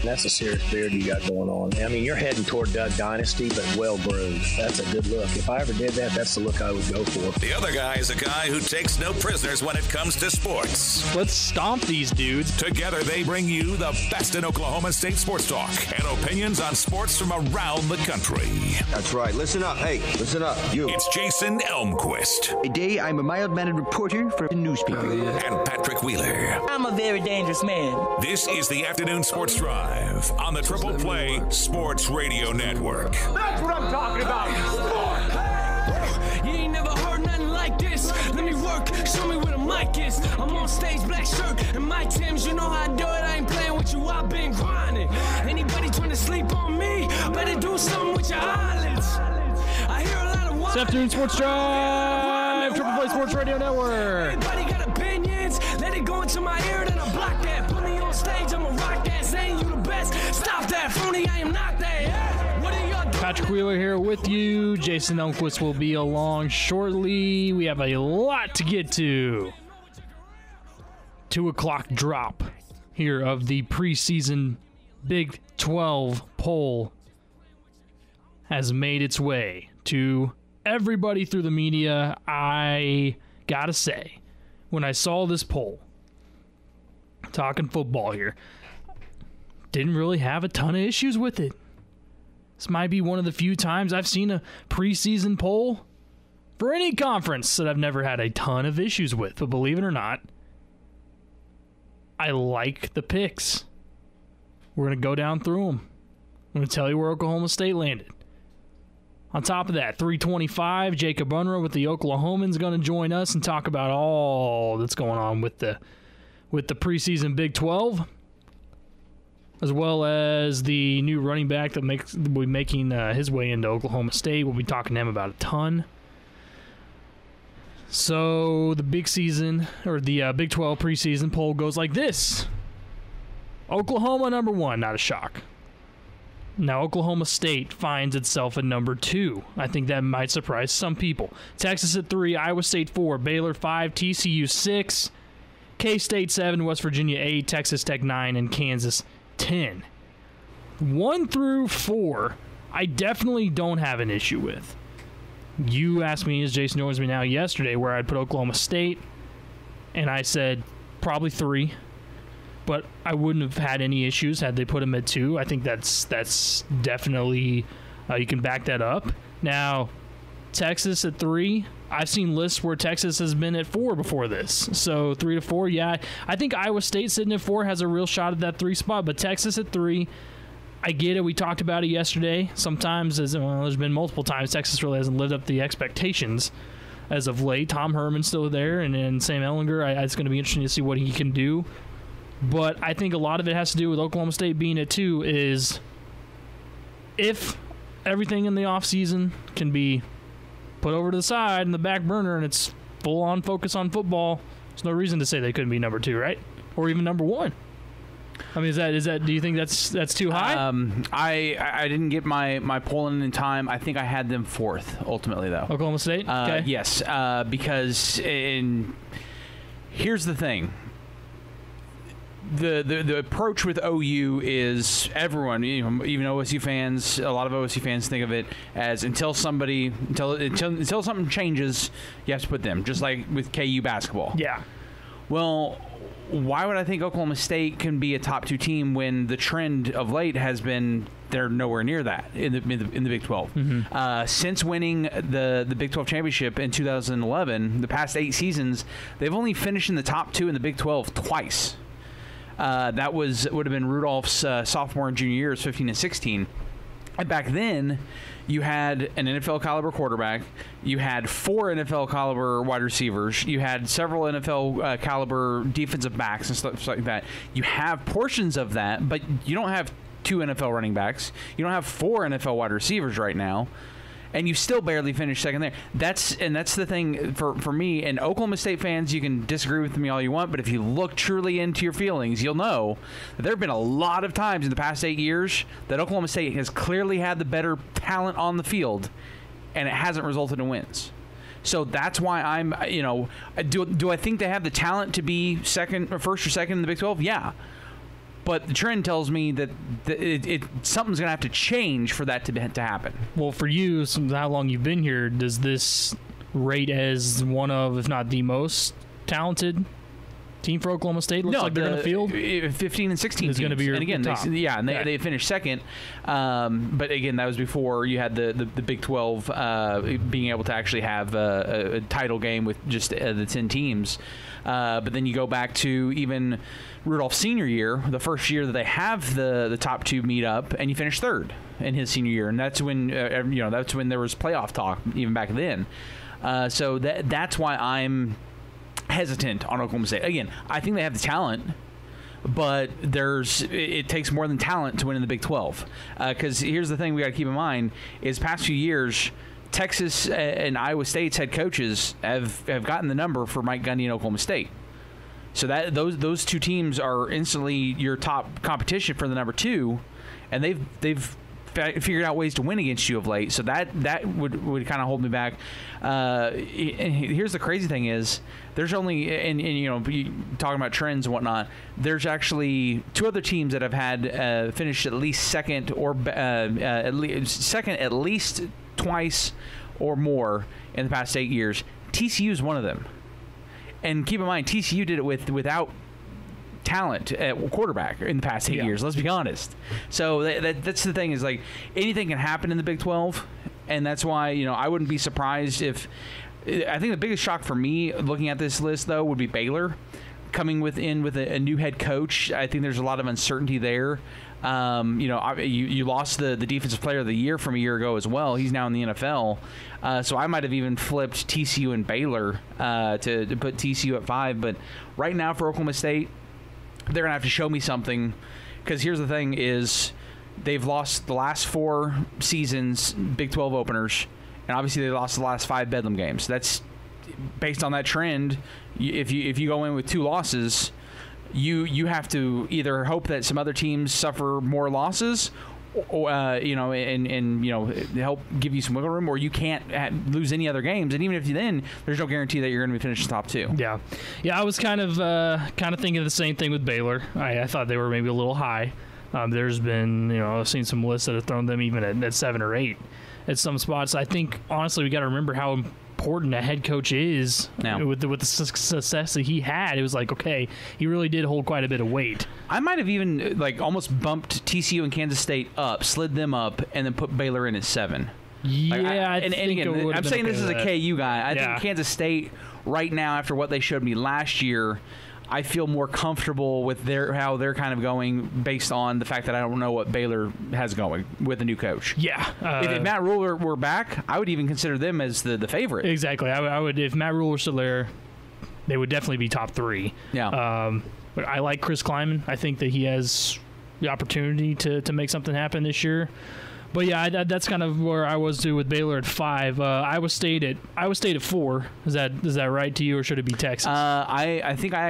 That's a serious beard you got going on. I mean, you're heading toward Doug Dynasty, but well-groomed. That's a good look. If I ever did that, that's the look I would go for. The other guy is a guy who takes no prisoners when it comes to sports. Let's stomp these dudes. Together, they bring you the best in Oklahoma State sports talk and opinions on sports from around the country. That's right. Listen up. Hey, listen up. You. It's Jason Elmquist. Today, I'm a mild-mannered reporter for the newspaper. And Patrick Wheeler. I'm a very dangerous man. This is the Afternoon Sports Drive on the Triple Play Sports Radio Network. That's what I'm talking about. Sport. You ain't never heard nothing like this. Let me work. Show me where the mic is. I'm on stage, black shirt and my Timbs. You know how I do it. I ain't playing with you. I've been grinding. Anybody trying to sleep on me, better do something with your eyelids. I hear a lot of It's Afternoon Sports Drive, Triple Play Sports Radio Network. Everybody got opinions. Let it go into my ear, then I block that. Put me on stage, I'ma rock that. Saying you the best. Stop that, phony. I am not that. Yeah. What are y'all doing? Patrick Wheeler here with you. Jason Elmquist will be along shortly. We have a lot to get to. 2 o'clock drop here of the preseason Big 12 poll has made its way to everybody through the media. I gotta say, when I saw this poll, talking football here, didn't really have a ton of issues with it. This might be one of the few times I've seen a preseason poll for any conference that I've never had a ton of issues with. But believe it or not, I like the picks. We're going to go down through them. I'm going to tell you where Oklahoma State landed. On top of that, 325, Jacob Unruh with the Oklahoman is going to join us and talk about all that's going on with the preseason Big 12, as well as the new running back that will be making his way into Oklahoma State. We'll be talking to him about a ton. So the big season, or the Big 12 preseason poll goes like this. Oklahoma number 1, not a shock. Now Oklahoma State finds itself at number 2. I think that might surprise some people. Texas at 3, Iowa State 4, Baylor 5, TCU 6, K-State 7, West Virginia 8, Texas Tech 9, and Kansas 10. 1 through 4, I definitely don't have an issue with. You asked me, as Jason joins me now, yesterday, where I'd put Oklahoma State, and I said probably 3. But I wouldn't have had any issues had they put him at 2. I think that's definitely, you can back that up. Now, Texas at 3. I've seen lists where Texas has been at 4 before this. So 3 to 4, yeah. I think Iowa State sitting at 4 has a real shot at that 3 spot. But Texas at 3, I get it. We talked about it yesterday. Sometimes, there's been multiple times, Texas really hasn't lived up to the expectations as of late. Tom Herman's still there, and then Sam Ehlinger. It's going to be interesting to see what he can do. But I think a lot of it has to do with Oklahoma State being at 2 is if everything in the offseason can be put over to the side in the back burner and it's full-on focus on football, there's no reason to say they couldn't be number 2, right? Or even number 1. I mean, is that? Do you think that's too high? I didn't get my polling in time. I think I had them 4th ultimately, though. Oklahoma State? Okay. Yes, because here's the thing. The approach with OU is everyone, even OSU fans, a lot of OSU fans think of it as until something changes, you have to put them, just like with KU basketball. Yeah. Well, why would I think Oklahoma State can be a top 2 team when the trend of late has been they're nowhere near that in the Big 12? Mm-hmm. Since winning the Big 12 championship in 2011, the past 8 seasons, they've only finished in the top 2 in the Big 12 twice. That would have been Rudolph's sophomore and junior years, 15 and 16. And back then, you had an NFL caliber quarterback. You had 4 NFL caliber wide receivers. You had several NFL caliber defensive backs and stuff like that. You have portions of that, but you don't have 2 NFL running backs. You don't have 4 NFL wide receivers right now. And you still barely finished second there. That's the thing for me. And Oklahoma State fans, you can disagree with me all you want, but if you look truly into your feelings, you'll know that there have been a lot of times in the past 8 years that Oklahoma State has clearly had the better talent on the field, and it hasn't resulted in wins. So that's why I'm, do I think they have the talent to be first or second in the Big 12? Yeah. But the trend tells me that something's going to have to change for that to happen. Well, for you, since how long you've been here, does this rate as one of, if not the most talented team for Oklahoma State? Looks like they're going to field 15 and 16 is going to be your and again, top. they finished second. But again, that was before you had the Big 12 being able to actually have a title game with just the 10 teams. But then you go back to even Rudolph's senior year, the first year that they have the top two meet up, and you finish third in his senior year, and that's when that's when there was playoff talk even back then. So that's why I'm hesitant on Oklahoma State. Again, I think they have the talent, but it takes more than talent to win in the Big 12. Because here's the thing we got to keep in mind is past few years, Texas and Iowa State's head coaches have gotten the number for Mike Gundy and Oklahoma State. So that those two teams are instantly your top competition for the number 2, and they've figured out ways to win against you of late. So that would kind of hold me back. And here's the crazy thing is there's only and talking about trends and whatnot. There's actually 2 other teams that have had finished at least second or at least twice or more in the past 8 years. TCU is one of them. And keep in mind, TCU did it without talent at quarterback in the past 8 years. Let's be honest. So that's the thing is like anything can happen in the Big 12, and that's why I wouldn't be surprised if. I think the biggest shock for me looking at this list though would be Baylor coming with a new head coach. I think there's a lot of uncertainty there. You lost the defensive player of the year from a year ago as well. He's now in the NFL. So I might have even flipped TCU and Baylor to put TCU at 5. But right now for Oklahoma State, they're going to have to show me something, because here's the thing is they've lost the last 4 seasons Big 12 openers, and obviously they lost the last 5 Bedlam games. That's based on that trend. If you go in with 2 losses, you have to either hope that some other teams suffer more losses, or and help give you some wiggle room, or you can't lose any other games. And even if you then, there's no guarantee that you're going to be finishing top 2. Yeah. I was kind of thinking the same thing with Baylor. I thought they were maybe a little high. There's been I've seen some lists that have thrown them even at 7 or 8 at some spots. I think honestly we got to remember how important a head coach is with the success that he had. It was like, okay, he really did hold quite a bit of weight. I might have even almost bumped TCU and Kansas State up, slid them up, and then put Baylor in at 7. Yeah, and again, I'm saying this as a KU guy. I think Kansas State right now, after what they showed me last year, I feel more comfortable with how they're kind of going based on the fact that I don't know what Baylor has going with the new coach. Yeah. If Matt Rule were back, I would even consider them as the favorite. Exactly. I would, if Matt Rule were still there, they would definitely be top 3. Yeah. But I like Chris Kleiman. I think that he has the opportunity to make something happen this year. But yeah, that's kind of where I was too with Baylor at 5. Iowa State at 4. Is that right to you, or should it be Texas? I think I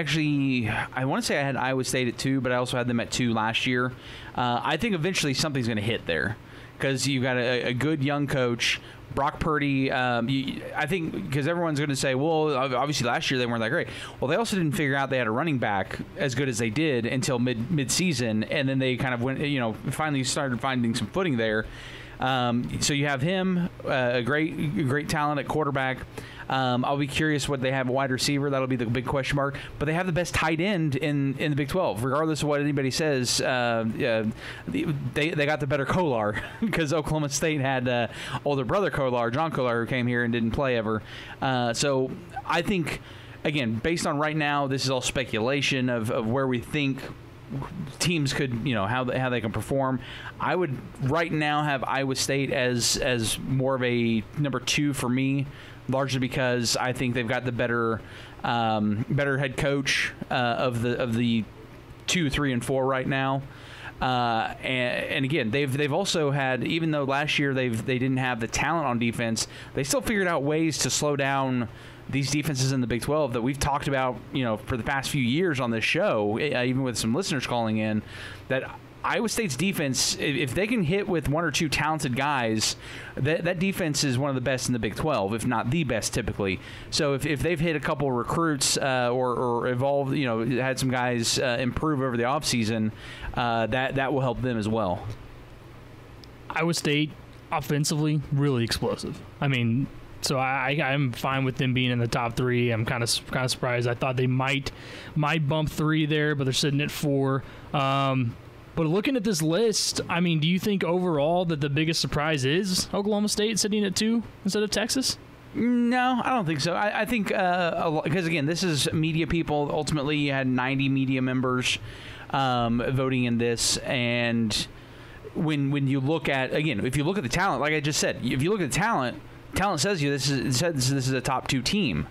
want to say I had Iowa State at 2, but I also had them at 2 last year. I think eventually something's going to hit there, because you've got a good young coach. Brock Purdy, I think, because everyone's going to say, well, obviously last year they weren't that great. Well, they also didn't figure out they had a running back as good as they did until mid-season, and then they kind of went, finally started finding some footing there. So you have him, a great talent at quarterback. I'll be curious what they have at wide receiver. That'll be the big question mark. But they have the best tight end in the Big 12, regardless of what anybody says. They got the better Kolar, because Oklahoma State had older brother Kolar, John Kolar, who came here and didn't play ever. So I think, again, based on right now, this is all speculation of where we think teams could, how they can perform. I would right now have Iowa State as more of a number 2 for me, largely because I think they've got the better head coach of the 2, 3, and 4 right now. And again, they've also had, even though last year they didn't have the talent on defense, they still figured out ways to slow down these defenses in the Big 12 that we've talked about, for the past few years on this show, even with some listeners calling in, that Iowa State's defense, if they can hit with one or two talented guys, that defense is one of the best in the Big 12, if not the best typically. So if they've hit a couple recruits or evolved, had some guys improve over the offseason, that will help them as well. Iowa State, offensively, really explosive. I mean, so I'm fine with them being in the top 3. I'm kind of surprised. I thought they might bump 3 there, but they're sitting at 4. But looking at this list, I mean, do you think overall that the biggest surprise is Oklahoma State sitting at 2 instead of Texas? No, I don't think so. I think because again, this is media people. Ultimately, you had 90 media members voting in this, and when you look at, again, if you look at the talent, like I just said, if you look at the talent says this is a top 2 team.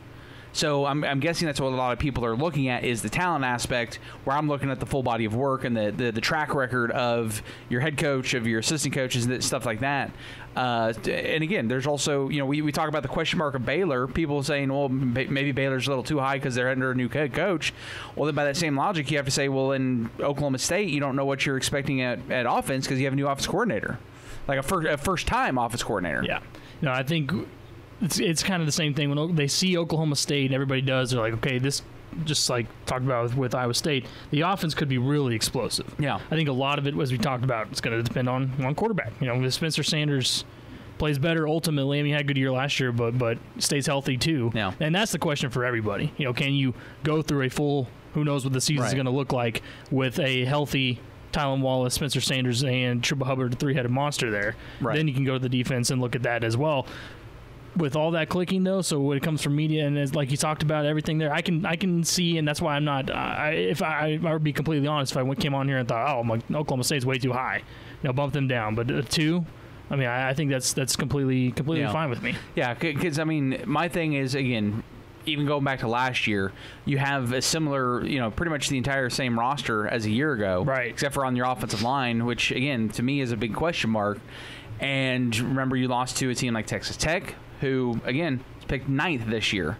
So I'm guessing that's what a lot of people are looking at is the talent aspect, where I'm looking at the full body of work and the track record of your head coach, of your assistant coaches, and stuff like that. And again, there's also, we talk about the question mark of Baylor, people saying, well, maybe Baylor's a little too high because they're under a new head coach. Well, then by that same logic, you have to say, well, in Oklahoma State, you don't know what you're expecting at offense because you have a new offense coordinator, like a first-time offense coordinator. Yeah. No, I think it's kind of the same thing when they see Oklahoma State and everybody does. They're like, okay, this, just like talked about with Iowa State, the offense could be really explosive. Yeah. I think a lot of it, as we talked about, it's going to depend on quarterback. If Spencer Sanders plays better ultimately, I mean, he had a good year last year, but stays healthy too. Yeah. And that's the question for everybody. Can you go through a full, who knows what the season's going to look like with a healthy Tylan Wallace, Spencer Sanders, and Chuba Hubbard, a 3-headed monster there. Right. Then you can go to the defense and look at that as well. With all that clicking, though, so when it comes from media and as, like you talked about, everything there, I can see, and that's why I'm not. If I would be completely honest, if I came on here and thought, Oklahoma State's way too high, bump them down. But 2, I mean, I think that's completely fine with me. Yeah, because I mean, my thing is, again, even going back to last year, you have a similar, pretty much the entire same roster as a year ago, right? Except for on your offensive line, which again to me is a big question mark. And remember, you lost to a team like Texas Tech, who again picked 9th this year.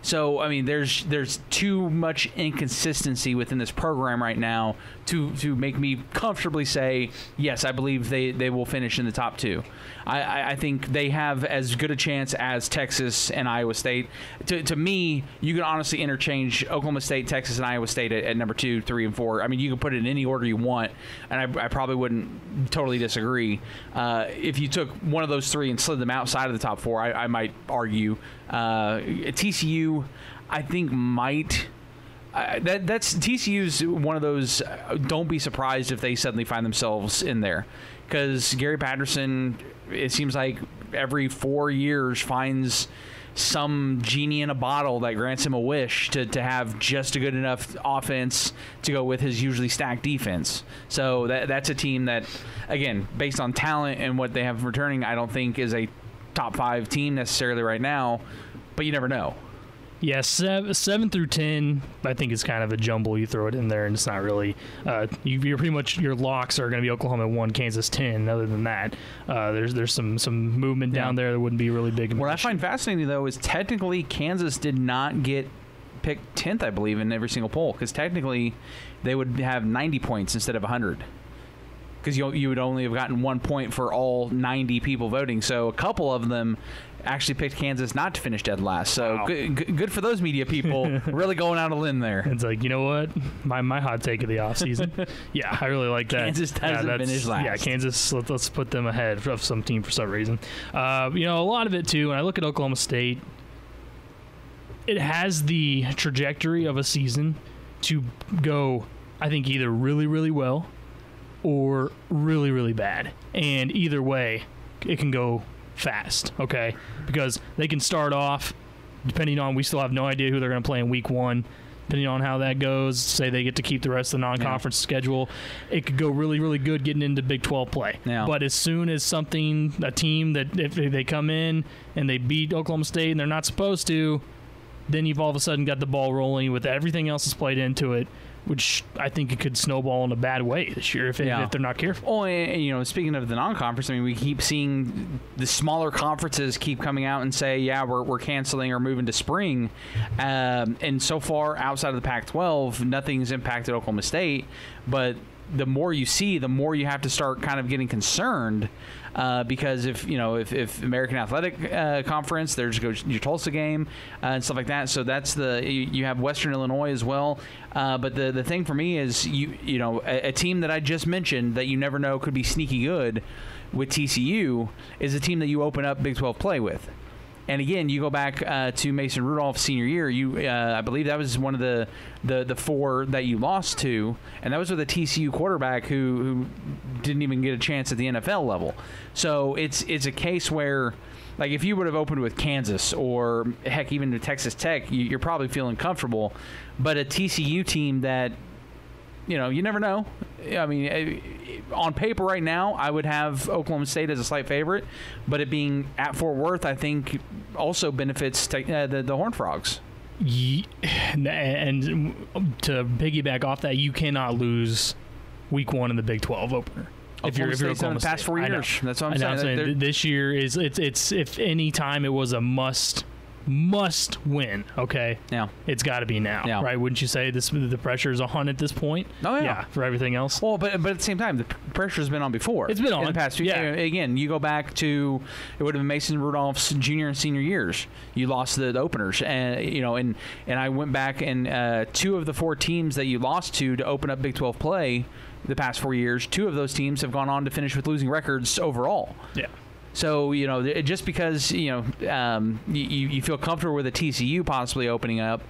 So I mean, there's too much inconsistency within this program right now to make me comfortably say yes, I believe they will finish in the top 2. I think they have as good a chance as Texas and Iowa State. To me, you can honestly interchange Oklahoma State, Texas, and Iowa State at number 2, 3, and 4. I mean, you can put it in any order you want, and I probably wouldn't totally disagree. If you took one of those 3 and slid them outside of the top 4, I might argue. TCU, I think might. That's TCU's one of those. Don't be surprised if they suddenly find themselves in there, because Gary Patterson, it seems like every 4 years finds some genie in a bottle that grants him a wish to have just a good enough offense to go with his usually stacked defense. So that's a team that, again, based on talent and what they have returning, I don't think is a top 5 team necessarily right now, but you never know. Yeah, 7 through 10, I think is kind of a jumble. You throw it in there, and it's not really. You're pretty much, your locks are going to be Oklahoma 1, Kansas 10. Other than that, there's some movement down there that wouldn't be really big. What I find fascinating though is technically Kansas did not get picked 10th, I believe, in every single poll, because technically they would have 90 points instead of 100. Because you would only have gotten 1 point for all 90 people voting. So a couple of them actually picked Kansas not to finish dead last. So wow. Good for those media people really going out a limb there. It's like, you know what? My hot take of the offseason. Yeah, I really like that. Kansas doesn't finish last. Yeah, Kansas, let's put them ahead of some team for some reason. A lot of it, too, when I look at Oklahoma State, it has the trajectory of a season to go, I think, either really, really well or really, really bad. And either way, it can go fast, okay? Because they can start off, depending on, we still have no idea who they're going to play in week 1. Depending on how that goes, say they get to keep the rest of the non-conference schedule, it could go really, really good getting into Big 12 play. Yeah. But as soon as a team that if they come in and they beat Oklahoma State and they're not supposed to, then you've all of a sudden got the ball rolling with everything else that's played into it, which I think it could snowball in a bad way this year if they're not careful. Oh, and speaking of the non-conference, I mean, we keep seeing the smaller conferences keep coming out and say, yeah, we're canceling or moving to spring. And so far, outside of the Pac-12, nothing's impacted Oklahoma State. But the more you see, the more you have to start kind of getting concerned. Because if American Athletic Conference, there's your Tulsa game and stuff like that. So that's you have Western Illinois as well. But the thing for me is a team that I just mentioned that you never know could be sneaky good with TCU is a team that you open up Big 12 play with. And again, you go back to Mason Rudolph's senior year. I believe that was one of the four that you lost to, and that was with a TCU quarterback who didn't even get a chance at the NFL level. So it's a case where, like, if you would have opened with Kansas or heck even to Texas Tech, you're probably feeling comfortable. But a TCU team that, you never know. I mean, on paper right now, I would have Oklahoma State as a slight favorite, but it being at Fort Worth, I think also benefits the Horned Frogs. And to piggyback off that, you cannot lose Week 1 in the Big 12 opener. If you're Oklahoma State. In the past 4 years, that's what I'm saying. This year it's if any time it was a must win. Okay, yeah, it's got to be now, right? Wouldn't you say the pressure is on at this point? Oh yeah, for everything else. Well, but at the same time, the pressure's been on before. It's been on in the past few. Yeah. Again, you go back to it would have been Mason Rudolph's junior and senior years. You lost the openers, and and I went back and 2 of the 4 teams that you lost to open up Big 12 play the past 4 years. 2 of those teams have gone on to finish with losing records overall. Yeah. So, just because, you feel comfortable with a TCU possibly opening up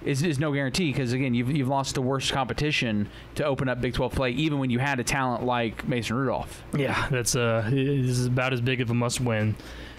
is no guarantee because, again, you've lost the worst competition to open up Big 12 play even when you had a talent like Mason Rudolph. Yeah, this is about as big of a must-win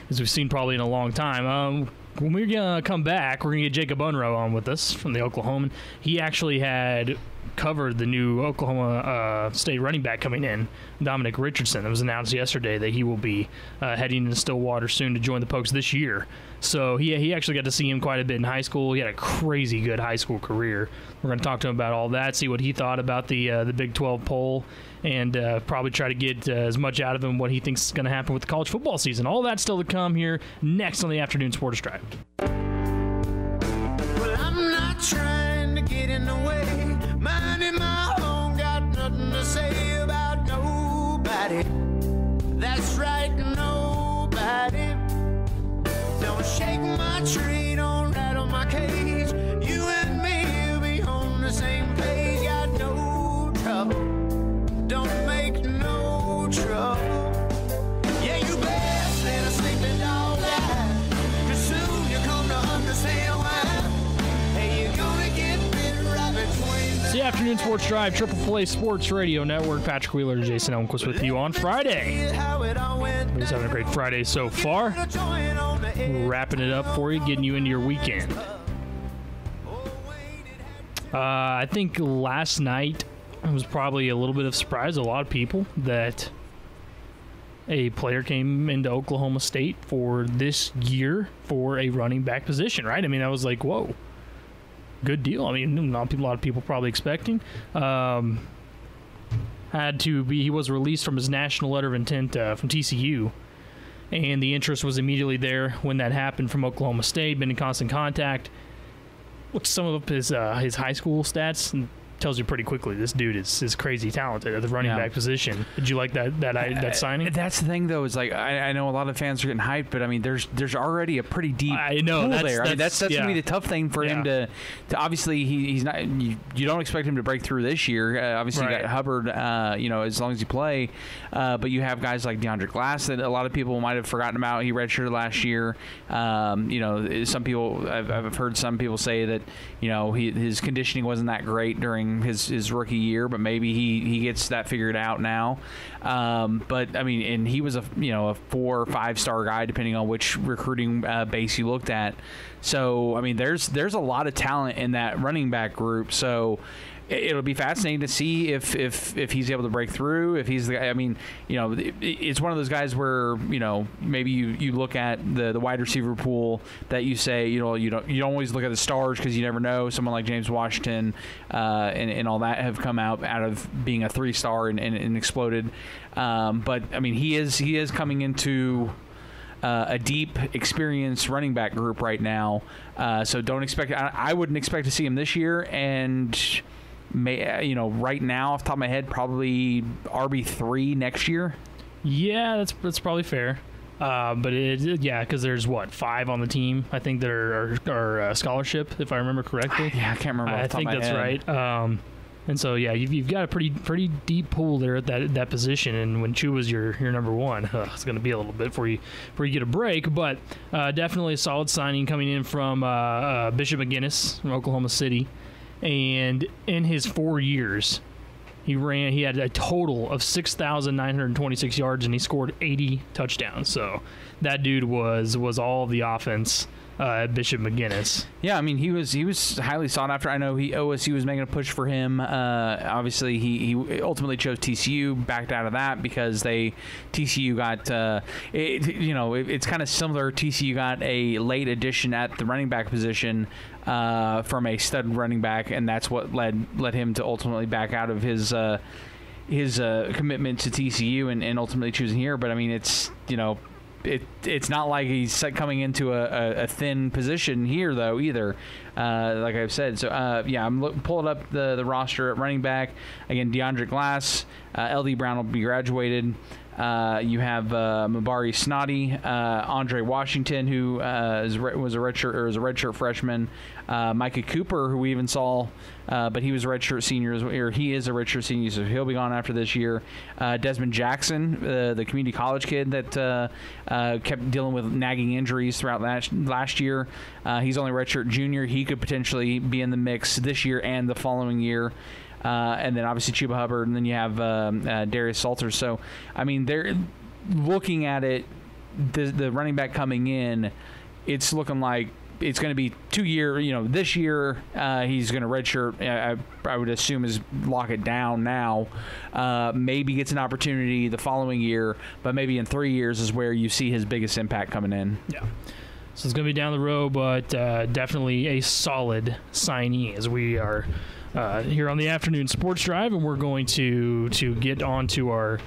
as we've seen probably in a long time. When we're going to come back, we're going to get Jacob Unruh on with us from the Oklahoman. He actually had covered the new Oklahoma State running back coming in, Dominic Richardson. It was announced yesterday that he will be heading into Stillwater soon to join the Pokes this year. So he actually got to see him quite a bit in high school. He had a crazy good high school career. We're going to talk to him about all that, see what he thought about the Big 12 poll, and probably try to get as much out of him what he thinks is going to happen with the college football season. All that still to come here next on the Afternoon Sports Drive. Well, I'm not trying to get in the way. Minding my own, got nothing to say about nobody. That's right, nobody. Don't shake my tree, don't rattle my cage. You and me will be on the same page. Got no trouble, don't make no trouble. Yeah, you best let a sleeping dog die, 'cause soon you come to understand why. Hey, you're gonna get bit right between. It's the Afternoon Sports Drive, Triple Play Sports Radio Network. Patrick Wheeler and Jason Elmquist with you on Friday. Everybody's having a great Friday so far. We're wrapping it up for you, getting you into your weekend. I think last night was probably a little bit of surprise to a lot of people that a player came into Oklahoma State for this year for a running back position, right? I mean, that was like, whoa. Good deal. I mean, a lot of people probably expecting. He was released from his national letter of intent from TCU, and the interest was immediately there when that happened from Oklahoma State. Been in constant contact. Looked some of his high school stats and tells you pretty quickly this dude is crazy talented at the running back position. Did you like that signing? That's the thing, though, is like I know a lot of fans are getting hyped, but I mean there's already a pretty deep pool there. I mean that's gonna be the tough thing for him to obviously he's not you don't expect him to break through this year. Obviously you got Hubbard, as long as you play, but you have guys like DeAndre Glass that a lot of people might have forgotten about. He redshirted last year. Some people I've heard some people say that his conditioning wasn't that great during his rookie year, but maybe he gets that figured out now. But I mean, and he was a 4 or 5 star guy depending on which recruiting base you looked at. So I mean, there's a lot of talent in that running back group. So it'll be fascinating to see if he's able to break through. If he's the guy, I mean, it's one of those guys where maybe you look at the wide receiver pool that you say you don't always look at the stars because you never know. Someone like James Washington and all that have come out of being a 3-star and exploded. But I mean, he is coming into a deep, experienced running back group right now. So don't expect. I wouldn't expect to see him this year, and right now off the top of my head, probably RB3 next year. Yeah, that's probably fair. But because there's 5 on the team, I think that are scholarship, if I remember correctly. Yeah, I can't remember. I think that's right. And so you've got a pretty deep pool there at that position. And when Chuba's your number one, it's going to be a little bit before you get a break. But definitely a solid signing coming in from Bishop McGinnis from Oklahoma City, and in his 4 years, he had a total of 6,926 yards, and he scored 80 touchdowns. So that dude was all the offense at Bishop McGinnis. Yeah, I mean, he was highly sought after. I know OSU was making a push for him. Obviously, he ultimately chose TCU, backed out of that because TCU got it's kind of similar. TCU got a late addition at the running back position from a stud running back, and that's what led him to ultimately back out of his commitment to TCU and ultimately choosing here. But I mean, it's it's not like he's coming into a thin position here, though, either, like I've said. So, I'm pulling up the roster at running back. Again, DeAndre Glass, LD Brown will be graduated. You have Mabari Snoddy, Andre Washington, who was a redshirt freshman. Micah Cooper, who we even saw, but he was a redshirt senior, or he is a redshirt senior, so he'll be gone after this year. Desmond Jackson, the community college kid that kept dealing with nagging injuries throughout last year. He's only redshirt junior. He could potentially be in the mix this year and the following year. And then obviously Chuba Hubbard, and then you have Darius Salters. So, I mean, they're looking at it, the running back coming in, it's looking like it's going to be 2 year. This year he's going to redshirt. I would assume is lock it down now. Maybe gets an opportunity the following year, but maybe in 3 years is where you see his biggest impact coming in. Yeah. So it's going to be down the road, but definitely a solid signee as we are here on the afternoon sports drive, and we're going to get on to our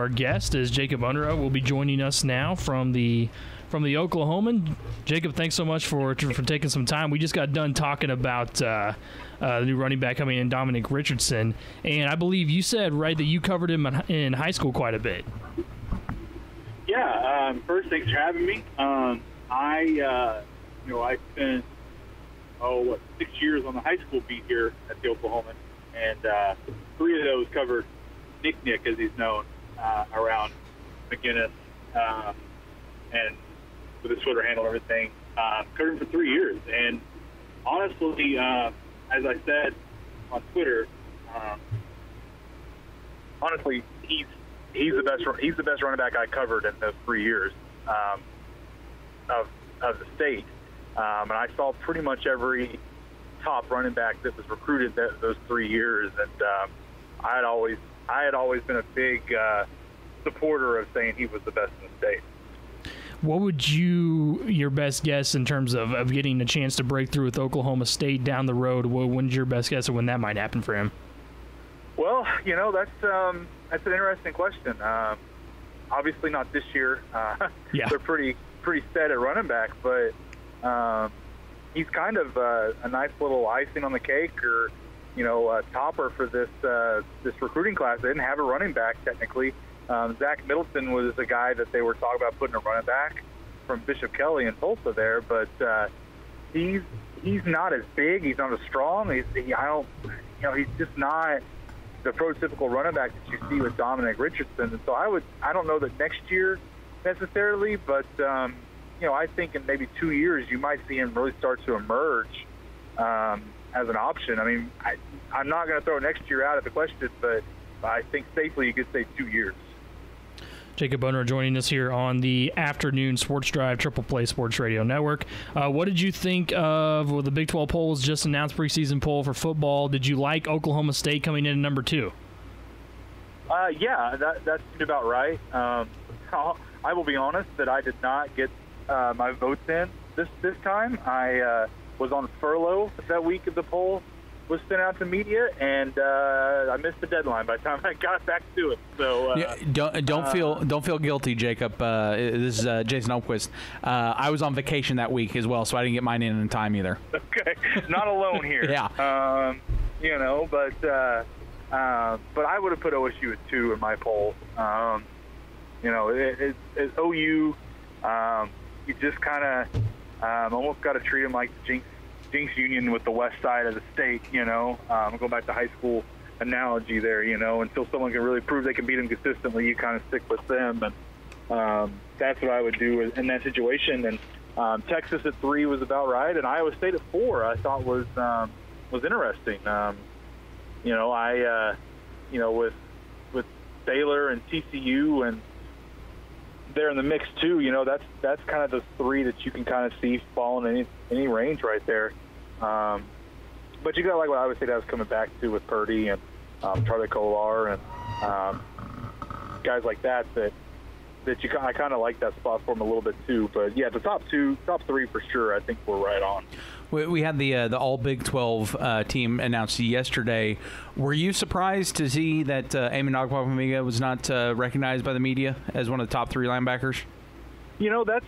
guest, as Jacob Unruh will be joining us now from the Oklahoman. Jacob, thanks so much for taking some time. We just got done talking about the new running back coming in, Dominic Richardson, and I believe you said right that you covered him in high school quite a bit. Yeah. First, thanks for having me. I spent 6 years on the high school beat here at the Oklahoman, and 3 of those covered Nick, as he's known, around McGinnis, and with his Twitter handle and everything. Covered him for 3 years, and honestly, as I said on Twitter, honestly, he's the best running back I covered in those 3 years of the state. And I saw pretty much every top running back that was recruited those 3 years, and I had always been a big supporter of saying he was the best in the state. What would your best guess in terms of getting a chance to break through with Oklahoma State down the road? When's your best guess of when that might happen for him? Well, that's an interesting question. Obviously not this year. Yeah. They're pretty set at running back, but he's kind of a nice little icing on the cake, or a topper for this recruiting class. They didn't have a running back technically. Zach Middleton was a guy that they were talking about putting a running back from Bishop Kelly in Tulsa there, but he's not as big. He's not as strong. He's just not the prototypical running back that you see with Dominic Richardson. And so I don't know that next year necessarily, but I think in maybe 2 years you might see him really start to emerge as an option. I mean, I'm not going to throw next year out of the question, but I think safely you could say 2 years. Jacob Unruh joining us here on the afternoon sports drive, Triple Play Sports Radio Network. What did you think of the Big 12 poll was just announced, preseason poll for football? Did you like Oklahoma State coming in at number 2? Yeah, that seemed about right. I will be honest that I did not get my votes in this time. I was on furlough that week of the poll was sent out to media, and I missed the deadline by the time I got back to it. So don't feel guilty, Jacob. This is Jason Opquist. I was on vacation that week as well, so I didn't get mine in time either. Okay, not alone here. Yeah. but I would have put OSU at 2 in my poll. It's OU. You just kind of almost got to treat them like the Jinx Union with the west side of the state. I'm going back to high school analogy there. Until someone can really prove they can beat them consistently, you kind of stick with them, and that's what I would do in that situation. And Texas at 3 was about right, and Iowa State at 4 I thought was interesting. With Baylor and TCU, and they're in the mix too. That's kind of the 3 that you can kind of see falling in any range right there. But you got to like what Iowa State was coming back to with Purdy and Charlie Kolar and guys like that I kind of like that spot for them a little bit too. But yeah, the top 3 for sure, I think we're right on. We had the All Big 12 team announced yesterday. Were you surprised to see that Eamon Okwuegbunam was not recognized by the media as one of the top 3 linebackers? That's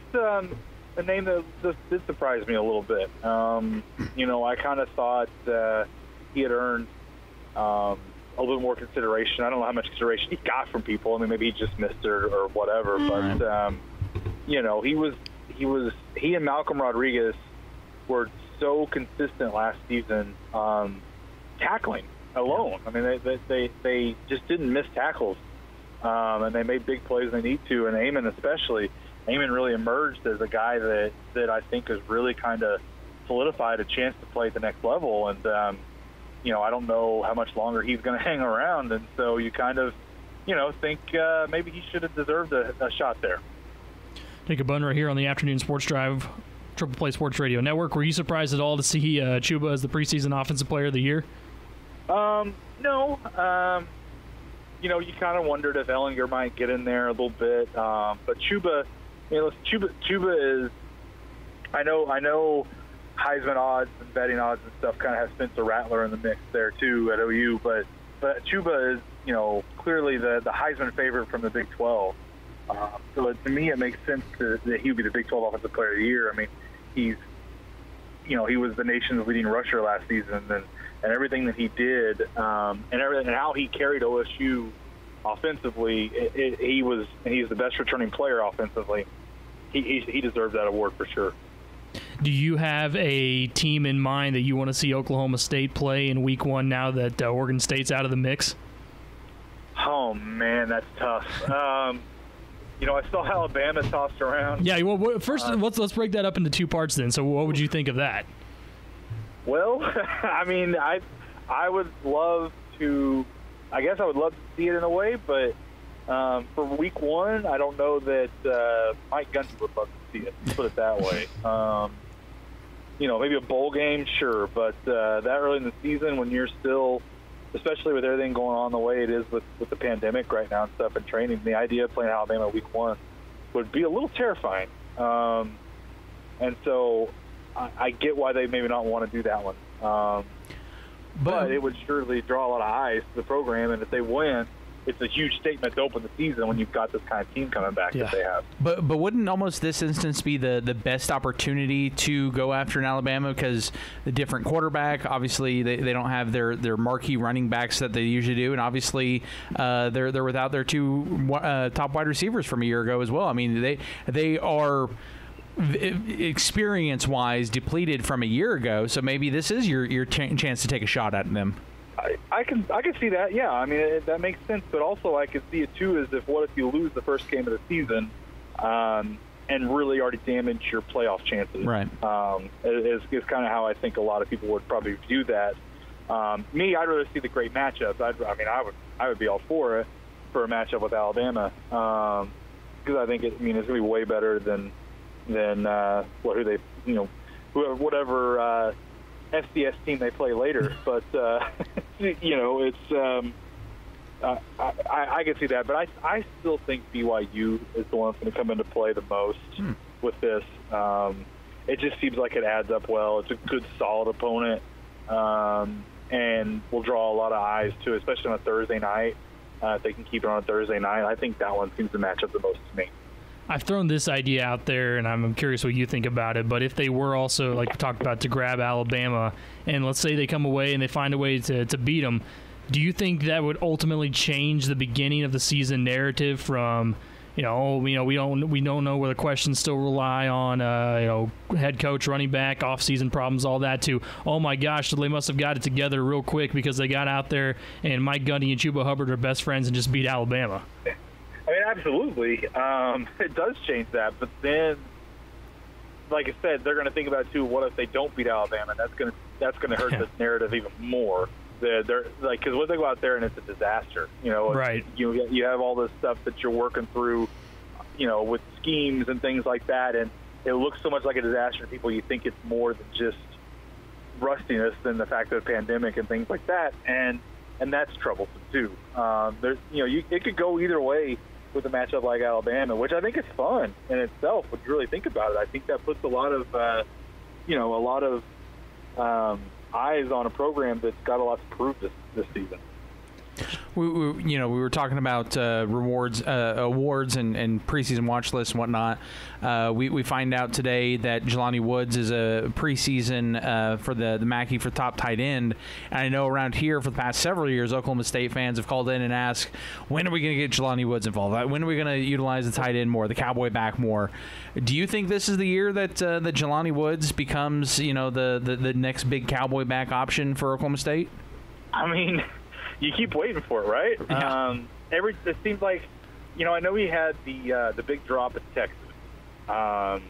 a name that did surprise me a little bit. I kind of thought he had earned a little more consideration. I don't know how much consideration he got from people. I mean, maybe he just missed it or whatever. But he and Malcolm Rodriguez were so consistent last season tackling alone. I mean, they just didn't miss tackles, and they made big plays when they need to. And Eamon especially. Eamon really emerged as a guy that I think has really kind of solidified a chance to play at the next level. And I don't know how much longer he's going to hang around, and so you kind of think maybe he should have deserved a shot there. Take a Unruh here on the Afternoon Sports Drive, Triple Play Sports Radio Network. Were you surprised at all to see Chuba as the preseason Offensive Player of the Year? No. You kind of wondered if Ellinger might get in there a little bit, but Chuba, Chuba is. I know Heisman odds and betting odds and stuff kind of have Spencer Rattler in the mix there too at OU, but Chuba is clearly the Heisman favorite from the Big 12. So to me, it makes sense that he would be the Big 12 Offensive Player of the Year. I mean, he was the nation's leading rusher last season, and everything that he did, and how he carried OSU offensively, he's the best returning player offensively. He deserves that award for sure. Do you have a team in mind that you want to see Oklahoma State play in Week 1 now that Oregon State's out of the mix? Oh man, that's tough. I saw Alabama tossed around. Yeah, well, first let's break that up into 2 parts then. So what would you think of that? Well, I mean, I would love to. I guess I would love to see it in a way, but for Week 1, I don't know that Mike Gundy would love to see it. Let's put it that way. Maybe a bowl game, sure, but that early in the season when you're still, especially with everything going on the way it is with the pandemic right now and stuff and training, the idea of playing Alabama Week 1 would be a little terrifying. And so I get why they maybe not want to do that one. But it would surely draw a lot of eyes to the program, and if they win, it's a huge statement to open the season when you've got this kind of team coming back that they have. But wouldn't almost this instance be the best opportunity to go after an Alabama, because the different quarterback, obviously they don't have their marquee running backs that they usually do, and obviously they're without their 2 top wide receivers from a year ago as well. I mean, they are experience-wise depleted from a year ago, so maybe this is your chance to take a shot at them. I can see that. Yeah, I mean that makes sense. But also I could see it too as what if you lose the first game of the season, and really already damage your playoff chances. Right. Is kind of how I think a lot of people would probably view that. Me, I'd rather see the great matchups. I would be all for it for a matchup with Alabama, because I think it's going to be way better than whatever FCS team they play later. But it's I can see that, but I still think BYU is the one that's going to come into play the most with this. It just seems like it adds up well. It's a good, solid opponent, and will draw a lot of eyes to it, especially on a Thursday night. If they can keep it on a Thursday night, I think that one seems to match up the most to me. I've thrown this idea out there, and I'm curious what you think about it, but if they were also, like we talked about, to grab Alabama, and let's say they come away and they find a way to beat them, do you think that would ultimately change the beginning of the season narrative from, we don't know where the questions still rely on, head coach, running back, off-season problems, all that, to, oh my gosh, they must have got it together real quick because they got out there and Mike Gundy and Chuba Hubbard are best friends and just beat Alabama? I mean, absolutely. It does change that, but then, like I said, they're going to think about it too. What if they don't beat Alabama? That's going to hurt the narrative even more. They're like, because what they go out there and it's a disaster. Right. You have all this stuff that you're working through, with schemes and things like that, and it looks so much like a disaster to people. You think it's more than just rustiness than the fact of the pandemic and things like that, and that's troublesome too. It could go either way with a matchup like Alabama, which I think is fun in itself. When you really think about it, I think that puts a lot of eyes on a program that's got a lot to prove this season. We were talking about awards and preseason watch lists and whatnot. We find out today that Jelani Woods is a preseason for the Mackey for top tight end. And I know around here for the past several years, Oklahoma State fans have called in and asked, when are we going to get Jelani Woods involved? When are we going to utilize the tight end more, the cowboy back more? Do you think this is the year that Jelani Woods becomes, the next big cowboy back option for Oklahoma State? I mean, you keep waiting for it, right? Yeah. It seems like, I know he had the big drop at Texas, but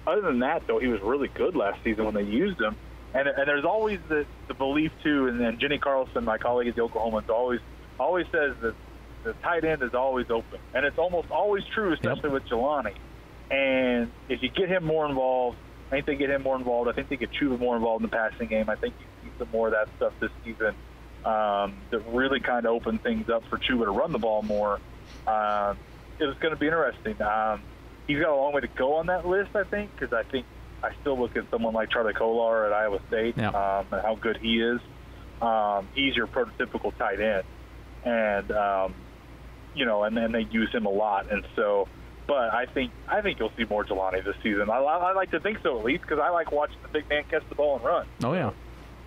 other than that, though, he was really good last season when they used him. And there's always the belief too, and then Jenny Carlson, my colleague at the Oklahoman, always says that the tight end is always open, and it's almost always true, especially with Jelani. And if you get him more involved, I think they get him more involved. I think they get Chuba more involved in the passing game. I think you see some more of that stuff this season that really kind of open things up for Chuba to run the ball more. It's going to be interesting. He's got a long way to go on that list, I think, because I still look at someone like Charlie Kolar at Iowa State and how good he is. He's your prototypical tight end, and and then they use him a lot, and so. But I think you'll see more Jelani this season. I like to think so, at least, because I like watching the big man catch the ball and run. Oh yeah.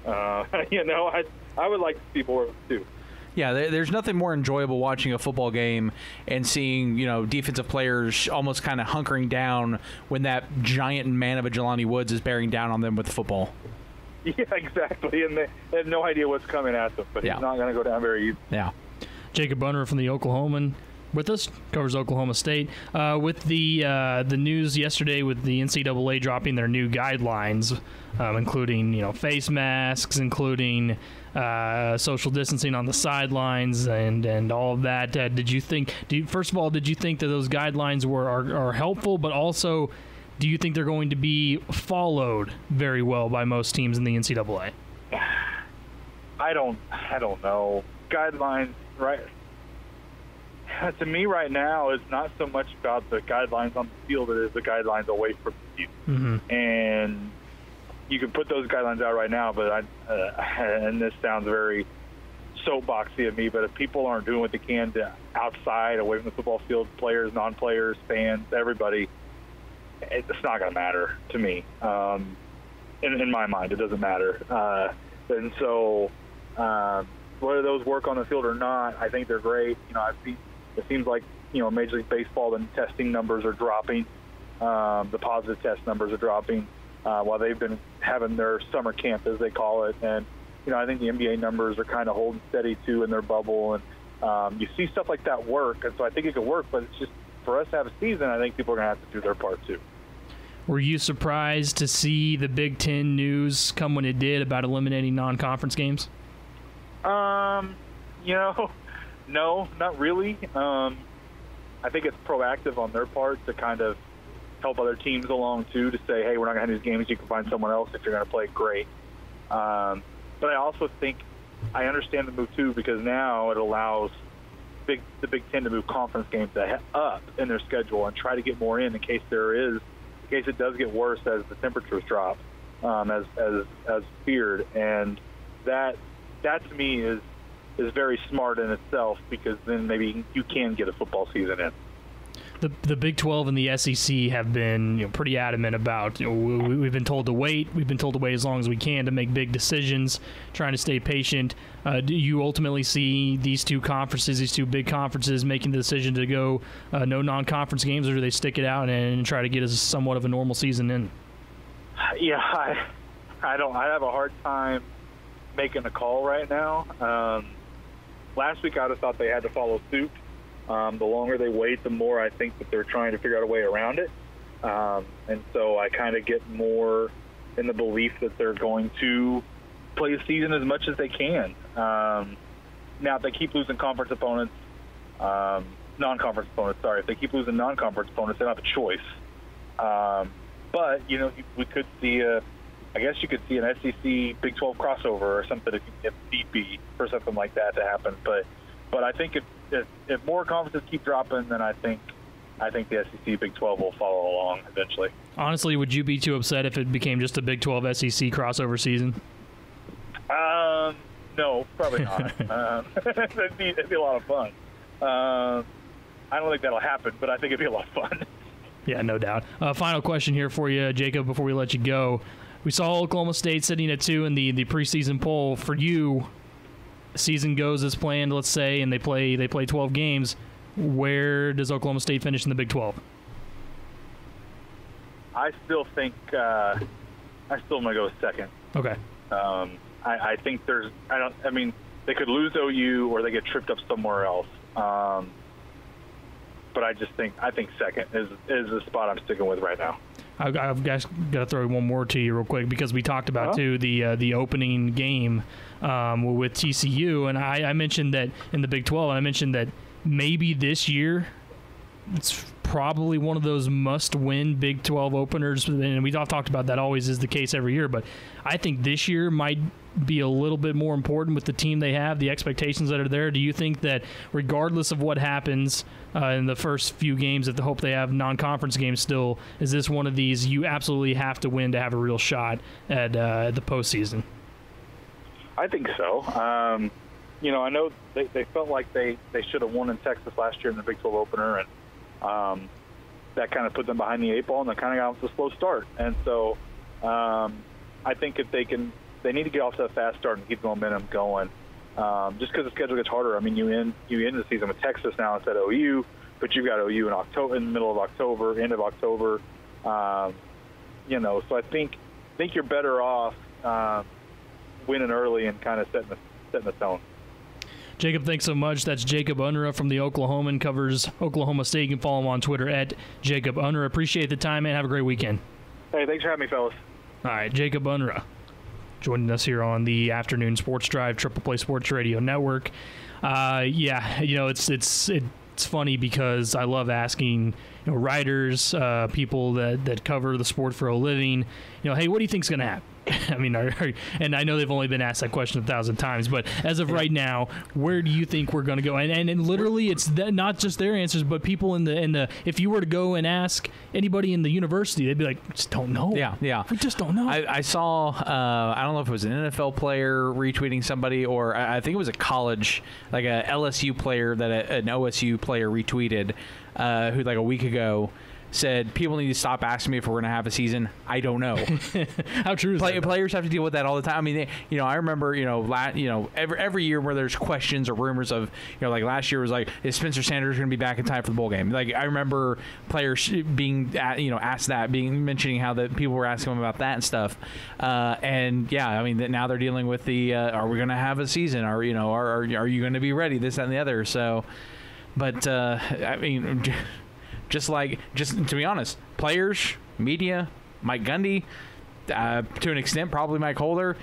I would like to see more of it too. Yeah, there's nothing more enjoyable watching a football game and seeing, defensive players almost kind of hunkering down when that giant man of a Jelani Woods is bearing down on them with the football. Yeah, exactly, and they have no idea what's coming at them, but he's not going to go down very easy. Yeah. Jacob Unruh from the Oklahoman with us, covers Oklahoma State. With the news yesterday with the NCAA dropping their new guidelines, including face masks, including social distancing on the sidelines, and all of that. First of all, did you think that those guidelines are helpful, but also, do you think they're going to be followed very well by most teams in the NCAA? I don't know. Guidelines, right? To me right now, it's not so much about the guidelines on the field as it is the guidelines away from the field. Mm-hmm. And you can put those guidelines out right now, but and this sounds very soapboxy of me, but if people aren't doing what they can to outside, away from the football field, players, non-players, fans, everybody, it's not going to matter to me. In my mind, it doesn't matter. And so whether those work on the field or not, I think they're great. It seems like, Major League Baseball, the testing numbers are dropping. The positive test numbers are dropping while they've been having their summer camp, as they call it. And, I think the NBA numbers are kind of holding steady, too, in their bubble. And you see stuff like that work. And so I think it could work, but it's just for us to have a season, I think people are going to have to do their part, too. Were you surprised to see the Big Ten news come when it did about eliminating non-conference games? No, not really. I think it's proactive on their part to kind of help other teams along, too, to say, hey, we're not going to have these games. You can find someone else if you're going to play great. But I also think I understand the move, too, because now it allows the Big Ten to move conference games up in their schedule and try to get more in case it does get worse as the temperatures drop, as feared. And that to me is very smart in itself, because then maybe you can get a football season in. the Big 12 and the SEC have been pretty adamant about. We've been told to wait. We've been told to wait as long as we can to make big decisions, trying to stay patient. Do you ultimately see these two big conferences, making the decision to go no non-conference games, or do they stick it out and try to get us somewhat of a normal season in? Yeah, I have a hard time making a call right now. Last week I would have thought they had to follow suit. The longer they wait, the more I think that they're trying to figure out a way around it. And so I kind of get more in the belief that they're going to play the season as much as they can. Now, if they keep losing non-conference opponents, if they keep losing non-conference opponents, they don't have a choice. But, we could see I guess you could see an SEC Big 12 crossover or something if need be for something like that to happen. But I think if more conferences keep dropping, then I think the SEC Big 12 will follow along eventually. Honestly, would you be too upset if it became just a Big 12 SEC crossover season? No, probably not. It'd be a lot of fun. I don't think that'll happen, but I think it'd be a lot of fun. Yeah, no doubt. Final question here for you, Jacob, before we let you go. We saw Oklahoma State sitting at 2 in the preseason poll. For you, season goes as planned, let's say, and they play 12 games. Where does Oklahoma State finish in the Big 12? I still think I'm going to go second. Okay. I think they could lose OU or they get tripped up somewhere else. But I think second is the spot I'm sticking with right now. I've got to throw one more to you real quick because we talked about too the opening game with TCU, and I mentioned that in the Big 12, and I mentioned that maybe this year it's probably one of those must-win Big 12 openers, and we've talked about that always is the case every year, but I think this year might be a little bit more important with the team they have, the expectations that are there. Do you think that regardless of what happens in the first few games, that the hope they have non-conference games still, is this one of these you absolutely have to win to have a real shot at the postseason? I think so. I know they felt like they should have won in Texas last year in the Big 12 opener, and that kind of put them behind the 8 ball, and they kind of got off to a slow start. And so I think if they need to get off to a fast start and keep the momentum going. Just because the schedule gets harder. I mean, you end the season with Texas now instead of OU, but you got OU in October, in the middle of October, end of October. So I think you're better off winning early and kind of setting the tone. Jacob, thanks so much. That's Jacob Unruh from the Oklahoman, covers Oklahoma State. You can follow him on Twitter at Jacob Unruh. Appreciate the time, man. Have a great weekend. Hey, thanks for having me, fellas. All right, Jacob Unruh joining us here on the afternoon sports drive, Triple Play Sports Radio Network. It's funny because I love asking writers, people that cover the sport for a living, hey, what do you think's going to happen? I mean, and I know they've only been asked that question 1,000 times, but as of right now, where do you think we're going to go? And literally, it's not just their answers, but people in the. If you were to go and ask anybody in the university, they'd be like, "Just don't know." Yeah. We just don't know. I saw. I don't know if it was an NFL player retweeting somebody, or I think it was a college, like a LSU player that an OSU player retweeted, who like a week ago said, people need to stop asking me if we're going to have a season. I don't know. How true is that? Players have to deal with that all the time. I mean, I remember, every year where there's questions or rumors of, like last year was like, is Spencer Sanders going to be back in time for the bowl game? Like, I remember players being, asked that, mentioning how that people were asking them about that and stuff. Now they're dealing with the, are we going to have a season? Are you going to be ready? This, that, and the other. So, but, Just to be honest, players, media, Mike Gundy, to an extent, probably Mike Holder,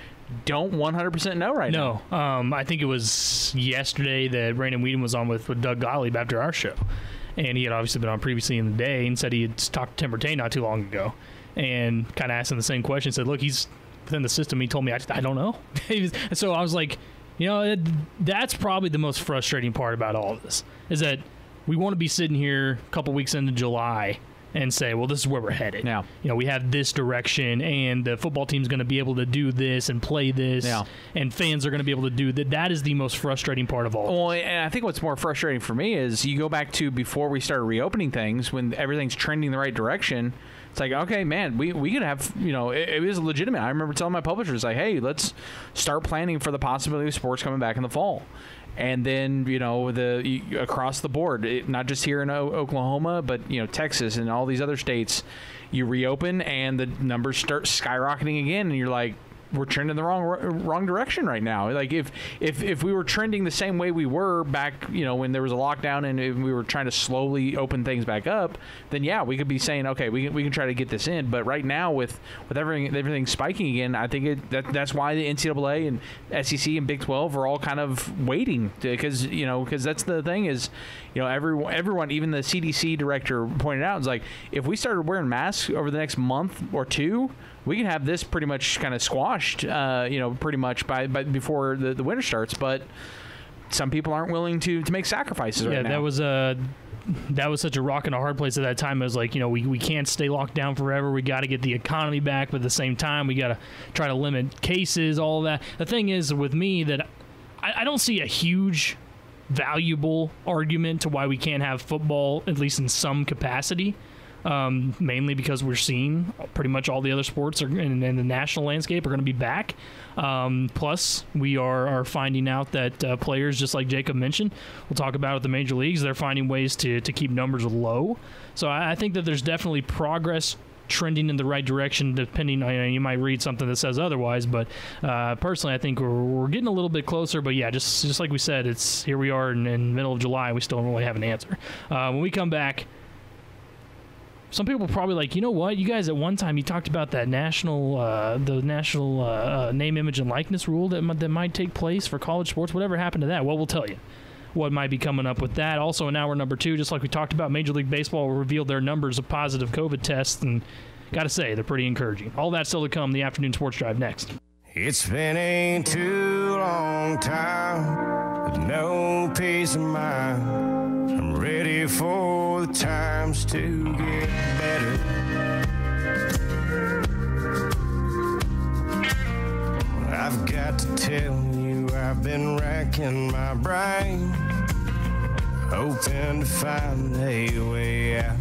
don't 100% know right now. No. I think it was yesterday that Brandon Weeden was on with Doug Gottlieb after our show. And he had obviously been on previously in the day and said he had talked to Tim Bertain not too long ago. And kind of asked him the same question. Said, look, he's within the system. He told me, I don't know. So I was like, that's probably the most frustrating part about all of this, is that we want to be sitting here a couple weeks into July and say, well, this is where we're headed. Yeah. We have this direction, and the football team's going to be able to do this and play this, and fans are going to be able to do that. That is the most frustrating part of all. Well, and I think what's more frustrating for me is you go back to before we started reopening things, when everything's trending the right direction. It's like, okay, man, we could have, it was legitimate. I remember telling my publishers, like, hey, let's start planning for the possibility of sports coming back in the fall. And then, across the board, not just here in Oklahoma, but, Texas and all these other states, you reopen and the numbers start skyrocketing again. And you're like, we're trending the wrong direction right now. Like if we were trending the same way we were back, when there was a lockdown and we were trying to slowly open things back up, then yeah, we could be saying, okay, we can try to get this in. But right now with everything spiking again, I think that's why the NCAA and SEC and Big 12 are all kind of waiting because that's the thing is, everyone, even the CDC director pointed out, is like, if we started wearing masks over the next month or two, we can have this pretty much kind of squashed, pretty much by before the winter starts. But some people aren't willing to make sacrifices right now. Yeah, that was such a rock and a hard place at that time. It was like, we can't stay locked down forever. We got to get the economy back, but at the same time, we got to try to limit cases, all of that. The thing is with me that I don't see a huge valuable argument to why we can't have football, at least in some capacity. Mainly because we're seeing pretty much all the other sports in the national landscape are going to be back. Plus, we are finding out that players, just like Jacob mentioned, we'll talk about at the major leagues, they're finding ways to keep numbers low. So I think that there's definitely progress trending in the right direction, depending on, you might read something that says otherwise, but personally I think we're getting a little bit closer. But yeah, just like we said, it's here we are in the middle of July, we still don't really have an answer. When we come back, some people probably like, you know what? You guys at one time you talked about that national name, image, and likeness rule that might take place for college sports. Whatever happened to that? Well, we'll tell you what might be coming up with that. Also, in hour number 2, just like we talked about, Major League Baseball revealed their numbers of positive COVID tests, and got to say, they're pretty encouraging. All that still to come. The Afternoon Sports Drive next. It's been a too long time with no peace of mind. I'm ready for the times to get better. I've got to tell you, I've been racking my brain, hoping to find a way out.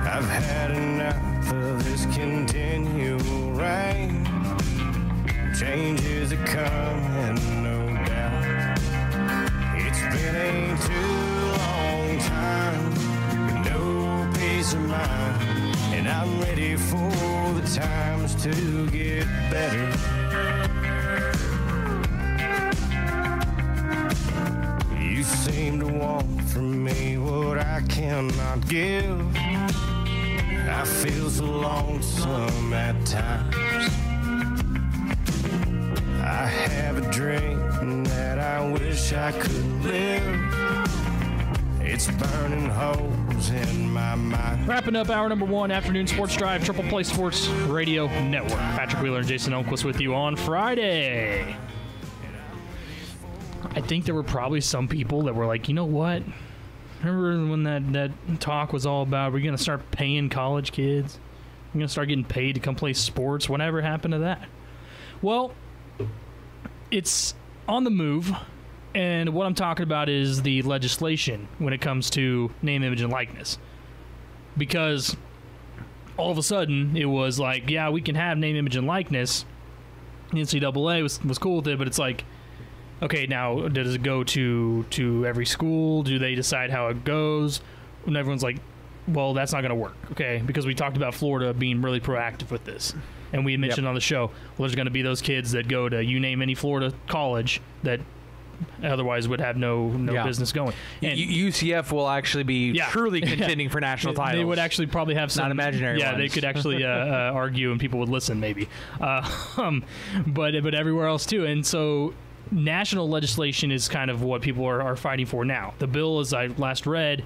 I've had enough of this continual rain. Changes are coming, no doubt. It's been a too long time with no peace of mind, and I'm ready for the times to get better. You seem to want from me what I cannot give. I feel so lonesome at times. I have a dream that I wish I could live. It's burning holes in my mind. Wrapping up hour number 1, Afternoon Sports Drive, Triple Play Sports Radio Network. Patrick Wheeler and Jason Elmquist with you on Friday. I think there were probably some people that were like, you know what? Remember when that talk was all about, we're going to start paying college kids? We're going to start getting paid to come play sports? Whatever happened to that? Well, it's on the move, and what I'm talking about is the legislation when it comes to name, image, and likeness. Because all of a sudden, it was like, yeah, we can have name, image, and likeness. The NCAA was cool with it, but it's like, okay, now, does it go to every school? Do they decide how it goes? And everyone's like, well, that's not going to work, okay? Because we talked about Florida being really proactive with this. And we mentioned on the show, well, there's going to be those kids that go to, you name any Florida college, that otherwise would have no business going. And UCF will actually be truly contending for national titles. They would actually probably have some... Not imaginary ones. They could actually argue and people would listen, maybe. But everywhere else, too. And so... national legislation is kind of what people are fighting for now. The bill, as I last read,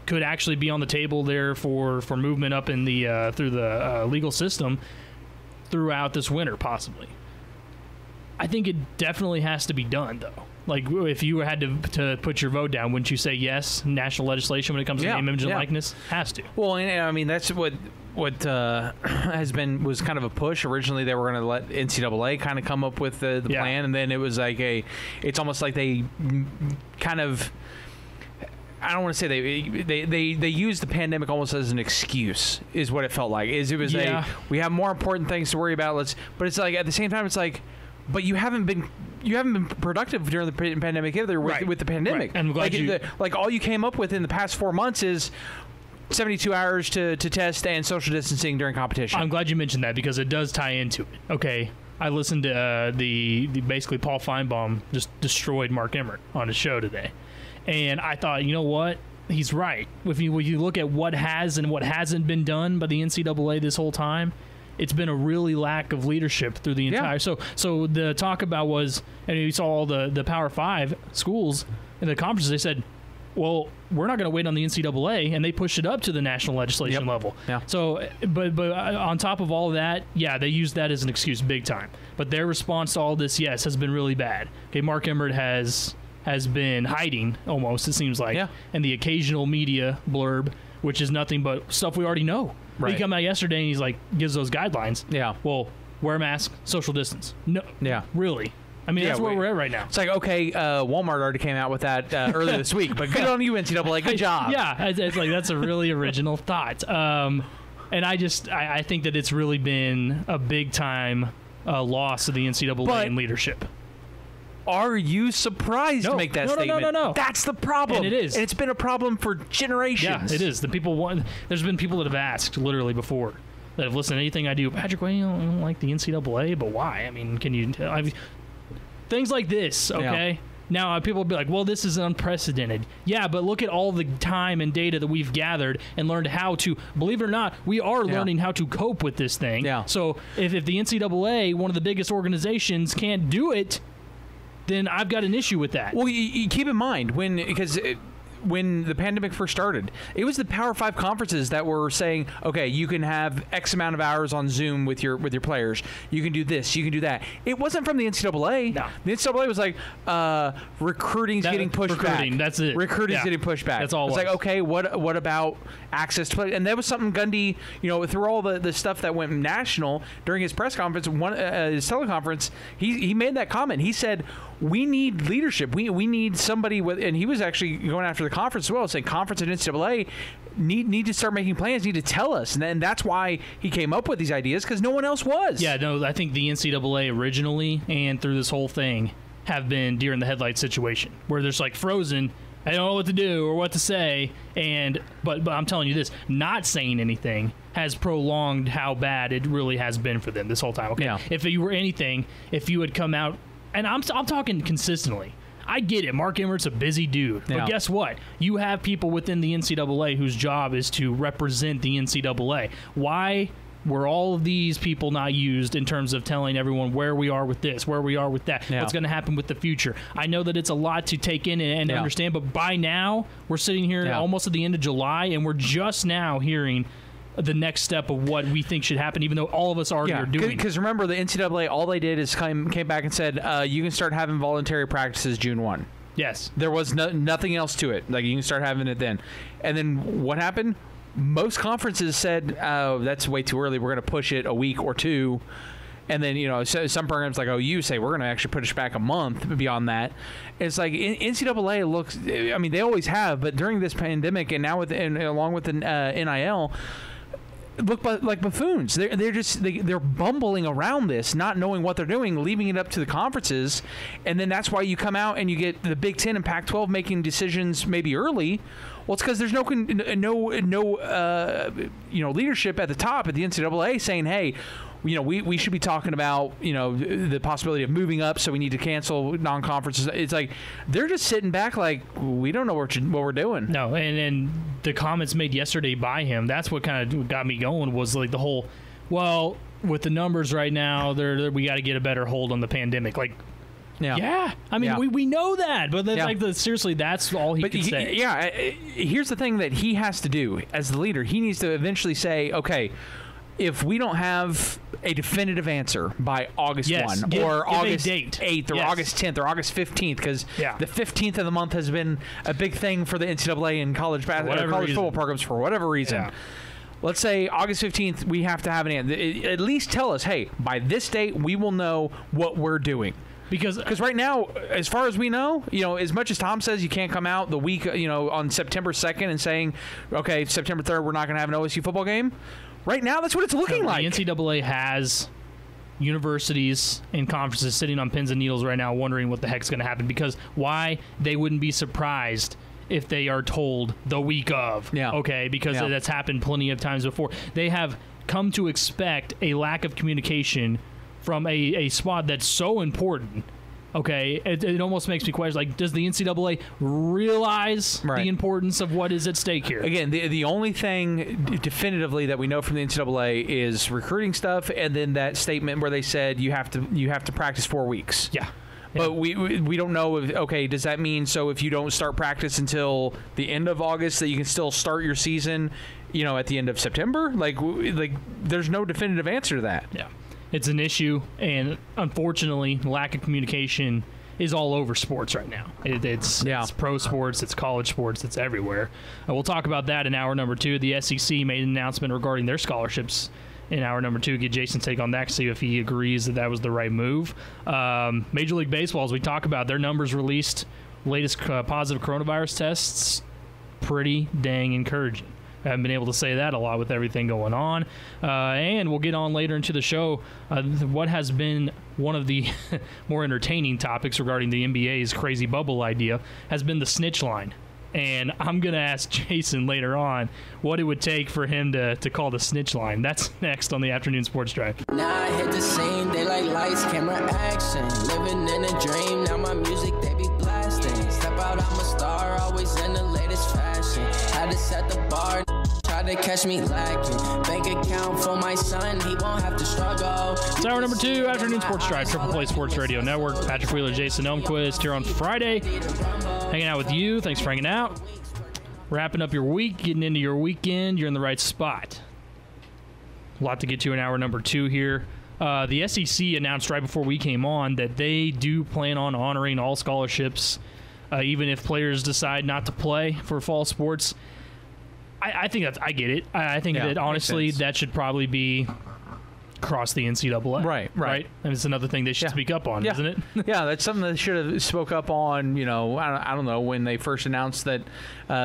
could actually be on the table there for movement up in the through the legal system throughout this winter, possibly. I think it definitely has to be done, though. Like, if you had to put your vote down, wouldn't you say yes, national legislation when it comes to name, image, and likeness? Has to. Well, and I mean, that's what was kind of a push. Originally, they were going to let NCAA kind of come up with the plan, and then it was like it's almost like they kind of, I don't want to say they used the pandemic almost as an excuse, is what it felt like. It was we have more important things to worry about. But it's like at the same time, it's like, but you haven't been productive during the pandemic either with the pandemic. Right. And I'm glad like all you came up with in the past 4 months is 72 hours to test and social distancing during competition. I'm glad you mentioned that because it does tie into it. Okay, I listened to the basically Paul Feinbaum just destroyed Mark Emmert on his show today, and I thought, you know what? He's right. If you look at what has and what hasn't been done by the NCAA this whole time, it's been a really lack of leadership through the entire. So the talk about was, and you saw all the Power 5 schools in the conferences. They said, well, we're not going to wait on the NCAA, and they pushed it up to the national legislation level. Yeah. So, but on top of all of that, they used that as an excuse big time. But their response to all this, has been really bad. Okay, Mark Emmert has been hiding almost, it seems like, and the occasional media blurb, which is nothing but stuff we already know. Right. He came out yesterday and he's like, gives those guidelines. Yeah. Well, wear a mask, social distance. No. Yeah. Really. I mean, that's where we're at right now. It's like, okay, Walmart already came out with that earlier this week, but good on you, NCAA. Good job. Yeah, it's like that's a really original thought. And I think that it's really been a big time loss of the NCAA in leadership. Are you surprised to make that statement? No. That's the problem. And it is. And it's been a problem for generations. Yeah, it is. There's been people that have asked literally before that have listened to anything I do. Patrick, well, you don't like the NCAA, but why? I mean, can you... things like this, okay? Yeah. Now, people will be like, well, this is unprecedented. Yeah, but look at all the time and data that we've gathered and learned how to, believe it or not, we are learning how to cope with this thing. Yeah. So if the NCAA, one of the biggest organizations, can't do it, then I've got an issue with that. Well, you keep in mind, when the pandemic first started, it was the Power 5 conferences that were saying, okay, you can have X amount of hours on Zoom with your players. You can do this. You can do that. It wasn't from the NCAA. No. The NCAA was like, recruiting's getting pushed back. That's it. Recruiting's getting pushed back. That's all. It's like, okay, what about access to play? And that was something Gundy, through all the stuff that went national during his press conference, his teleconference, he made that comment. He said, we need leadership. We need somebody with, and he was actually going after the conference as well, saying conference and NCAA need to start making plans, need to tell us. And then that's why he came up with these ideas, because no one else was. Yeah, no, I think the NCAA originally and through this whole thing have been deer in the headlights situation, where there's like frozen. I don't know what to do or what to say. But I'm telling you this, not saying anything has prolonged how bad it really has been for them this whole time. Okay, yeah. If you were anything, if you had come out, and I'm talking consistently. I get it. Mark Emmert's a busy dude. But guess what? You have people within the NCAA whose job is to represent the NCAA. Why were all of these people not used in terms of telling everyone where we are with this, where we are with that, what's going to happen with the future? I know that it's a lot to take in and understand, but by now, we're sitting here almost at the end of July, and we're just now hearing the next step of what we think should happen, even though all of us already are doing. Because remember, the NCAA, all they did is came back and said, you can start having voluntary practices June 1. Yes. There was nothing else to it. Like, you can start having it then. And then what happened? Most conferences said, oh, that's way too early. We're going to push it a week or two. And then, some programs like OU say, we're going to actually push back a month beyond that. It's like NCAA looks, I mean, they always have, but during this pandemic and now along with the NIL, look like buffoons. They're bumbling around this, not knowing what they're doing, leaving it up to the conferences, and then that's why you come out and you get the Big Ten and Pac-12 making decisions maybe early. Well, it's because there's no leadership at the top at the NCAA saying, hey, we should be talking about the possibility of moving up, so we need to cancel non-conferences. It's like they're just sitting back like we don't know what we're doing. No, and the comments made yesterday by him, that's what kind of got me going, was like the whole, well, with the numbers right now, we got to get a better hold on the pandemic. Like, yeah. I mean, we know that, but that's seriously, that's all he could say. Yeah, here's the thing that he has to do as the leader. He needs to eventually say, okay, if we don't have a definitive answer by August 1 or August 8th or August 10th or August 15th, because the 15th of the month has been a big thing for the NCAA and college football programs for whatever reason. Yeah. Let's say August 15th, we have to have an answer. At least tell us, hey, by this date, we will know what we're doing. Because right now, as far as we know, as much as Tom says you can't come out the week, on September 2nd and saying, okay, September 3rd, we're not going to have an OSU football game. Right now, that's what it's looking like. The NCAA has universities and conferences sitting on pins and needles right now wondering what the heck's going to happen, because why they wouldn't be surprised if they are told the week of. Okay, because that's happened plenty of times before. They have come to expect a lack of communication from a spot that's so important. Okay, it almost makes me question, like, does the NCAA realize the importance of what is at stake here? Again, the only thing definitively that we know from the NCAA is recruiting stuff, and then that statement where they said you have to practice 4 weeks. Yeah. But we don't know if, does that mean so if you don't start practice until the end of August that you can still start your season, at the end of September? Like there's no definitive answer to that. Yeah. It's an issue, and unfortunately, lack of communication is all over sports right now. It's pro sports, it's college sports, it's everywhere. We'll talk about that in hour number 2. The SEC made an announcement regarding their scholarships in hour number 2. Get Jason's take on that, see if he agrees that was the right move. Major League Baseball, as we talk about, their numbers released, latest positive coronavirus tests, pretty dang encouraging. I haven't been able to say that a lot with everything going on. And we'll get on later into the show. What has been one of the more entertaining topics regarding the NBA's crazy bubble idea has been the snitch line. And I'm going to ask Jason later on what it would take for him to call the snitch line. That's next on the Afternoon Sports Drive. Now I hit the scene, they like lights, camera, action. Living in a dream, now my music, they be blasting. Step out, I'm a star, always in the latest fashion. Had to set the bar, try to catch me lacking. Bank account for my son, he won't have to struggle. It's hour number 2, Afternoon Sports Drive, Triple Play Sports Radio Network. Patrick Wheeler, Jason Elmquist here on Friday. Hanging out with you. Thanks for hanging out. Wrapping up your week, getting into your weekend. You're in the right spot. A lot to get to in hour number 2 here. The SEC announced right before we came on that they do plan on honoring all scholarships, even if players decide not to play for fall sports. I think I get it. I think that honestly that should probably be across the NCAA. Right. And it's another thing they should speak up on, isn't it? Yeah, that's something they should have spoke up on, I don't know, when they first announced that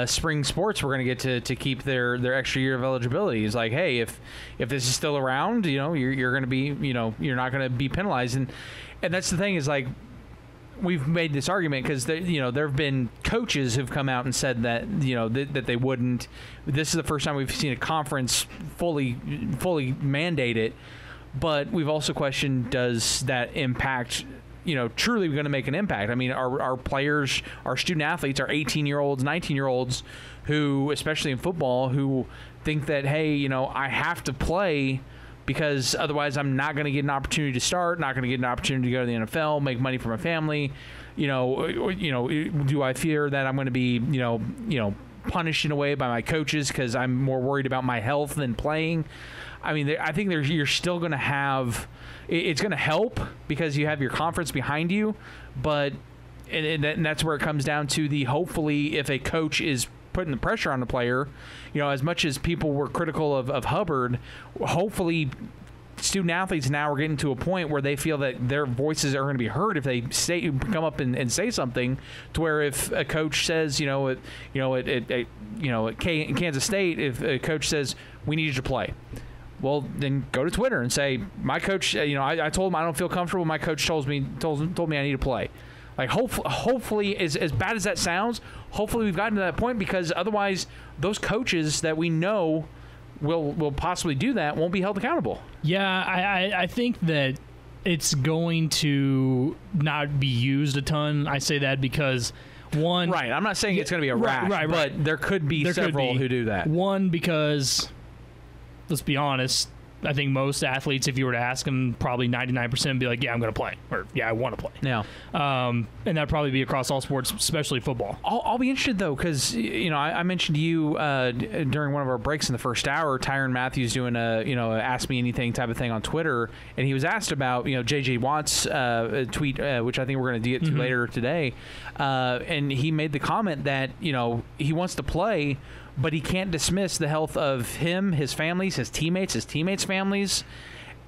spring sports were going to get to keep their extra year of eligibility. It's like, hey, if this is still around, you're going to be, you're not going to be penalized. And that's the thing is, like, we've made this argument because there have been coaches who've come out and said that that they wouldn't. This is the first time we've seen a conference fully mandate it, but we've also questioned, does that impact? Truly going to make an impact. I mean, our players, our student athletes, our 18-year-olds, 19-year-olds, who, especially in football, who think that, hey, I have to play because otherwise I'm not going to get an opportunity to start, not going to get an opportunity to go to the NFL, make money for my family. Do I fear that I'm going to be, punished in a way by my coaches because I'm more worried about my health than playing? I mean, I think you're still going to have – it's going to help because you have your conference behind you, but and that's where it comes down to the hopefully if a coach is – putting the pressure on the player, as much as people were critical of Hubbard, hopefully student athletes now are getting to a point where they feel that their voices are going to be heard if they come up and say something, to where if a coach says, at Kansas State, if a coach says, we need you to play, well, then go to Twitter and say, my coach, I told him I don't feel comfortable. My coach told me I need to play. Like, hopefully, as bad as that sounds, hopefully we've gotten to that point, because otherwise those coaches that we know will possibly do that won't be held accountable. Yeah, I think that it's going to not be used a ton. I say that because, one... Right, I'm not saying it's going to be a rash, but there could be several who do that. One, because, let's be honest, I think most athletes, if you were to ask them, probably 99% would be like, yeah, I'm going to play, or yeah, I want to play. Yeah. And that'd probably be across all sports, especially football. I'll be interested, though, because, I mentioned to you during one of our breaks in the first hour, Tyrann Matthews doing a, Ask Me Anything type of thing on Twitter, and he was asked about, J.J. Watt's tweet, which I think we're going to get to later today, and he made the comment that, he wants to play, but he can't dismiss the health of him, his families, his teammates' families.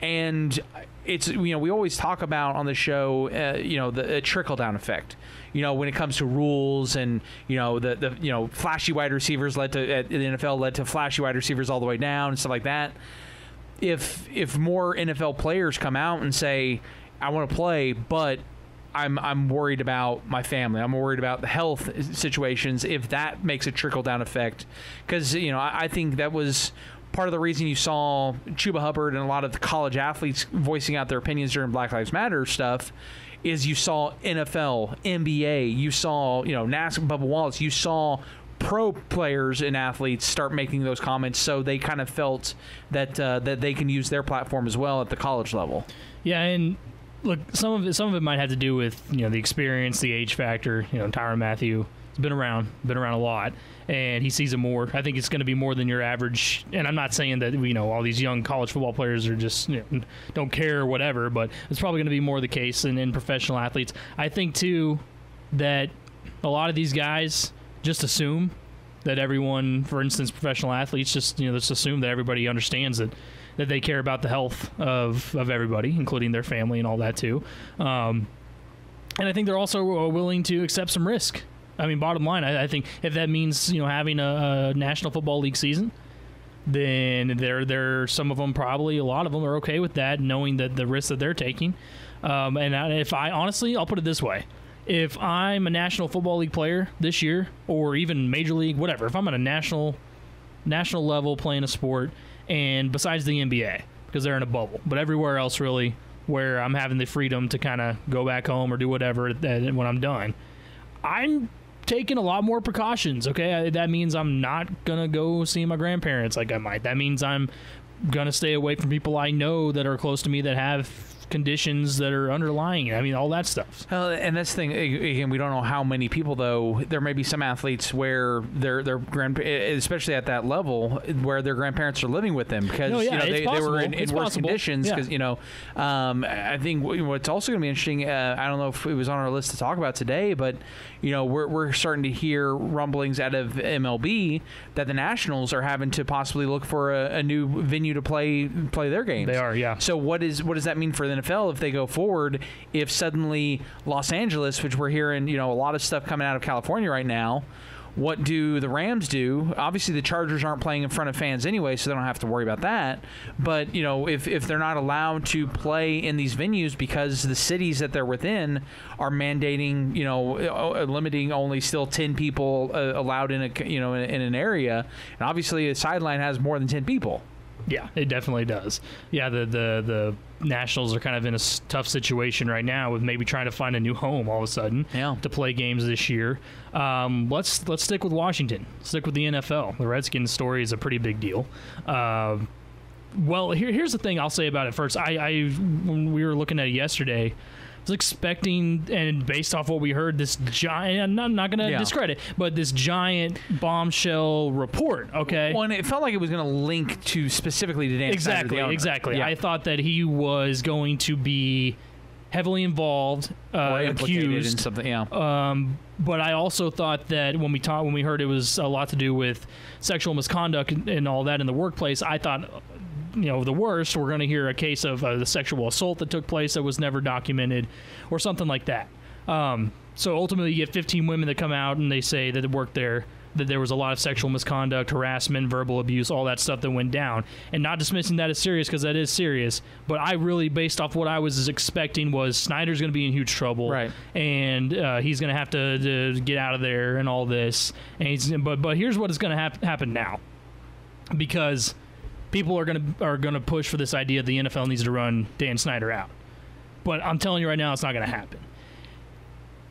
And it's, we always talk about on the show, the trickle-down effect, when it comes to rules and, the flashy wide receivers the NFL led to flashy wide receivers all the way down and stuff like that. If more NFL players come out and say, I want to play, but I'm worried about my family, I'm worried about the health situations, if that makes a trickle-down effect. Because, I think that was part of the reason you saw Chuba Hubbard and a lot of the college athletes voicing out their opinions during Black Lives Matter stuff, is you saw NFL, NBA, you saw, NASCAR, Bubba Wallace, you saw pro players and athletes start making those comments, so they kind of felt that that they can use their platform as well at the college level. Yeah, and look, some of it might have to do with the experience, the age factor. Tyrann Matthew has been around a lot, and he sees it more. I think it's going to be more than your average. And I'm not saying that all these young college football players are just don't care or whatever, but it's probably going to be more the case in professional athletes. I think too that a lot of these guys just assume that everyone, for instance, professional athletes, just assume that everybody understands that they care about the health of everybody, including their family and all that too. And I think they're also willing to accept some risk. I mean, bottom line, I think if that means having a National Football League season, then they're some of them, probably a lot of them, are okay with that, knowing that the risks that they're taking. And if I'll put it this way. If I'm a National Football League player this year, or even Major League, whatever, if I'm at a national level playing a sport, and besides the NBA, because they're in a bubble, but everywhere else really, where I'm having the freedom to kind of go back home or do whatever when I'm done, I'm taking a lot more precautions, okay? That means I'm not going to go see my grandparents like I might. That means I'm going to stay away from people I know that are close to me that have conditions that are underlying it. I mean, all that stuff. And that's the thing, again, we don't know how many people, though. There may be some athletes where their especially at that level, where their grandparents are living with them because they were in worse conditions. Because I think what's also going to be interesting, I don't know if it was on our list to talk about today, but we're starting to hear rumblings out of MLB that the Nationals are having to possibly look for a new venue to play their games. They are, yeah. So what does that mean for the NFL if they go forward? If suddenly Los Angeles, which we're hearing a lot of stuff coming out of California right now, what do the Rams do? Obviously, the Chargers aren't playing in front of fans anyway, so they don't have to worry about that. But, if they're not allowed to play in these venues because the cities that they're within are mandating, limiting only still 10 people allowed in in an area, and obviously a sideline has more than 10 people. Yeah, it definitely does. Yeah, the Nationals are kind of in a tough situation right now with maybe trying to find a new home all of a sudden to play games this year. Let's stick with Washington. Stick with the NFL. The Redskins story is a pretty big deal. Well, here's the thing I'll say about it first. When we were looking at it yesterday, I was expecting, and based off what we heard, this giant, I'm not going to discredit, but this giant bombshell report, okay? Well, and it felt like it was going to link to specifically to Dan Snyder, the owner. Exactly. Yeah. I thought that he was going to be heavily involved, or accused. In something, but I also thought that when we heard it was a lot to do with sexual misconduct and all that in the workplace, I thought, the worst, we're going to hear a case of the sexual assault that took place that was never documented or something like that. So ultimately you get 15 women that come out and they say that they worked there, that there was a lot of sexual misconduct, harassment, verbal abuse, all that stuff that went down. And not dismissing that as serious, because that is serious, but I really, based off what I was expecting, was Snyder's going to be in huge trouble. Right. And he's going to have to get out of there and all this. And but here's what is going to happen now. Because people are going to push for this idea the NFL needs to run Dan Snyder out. But I'm telling you right now, it's not going to happen.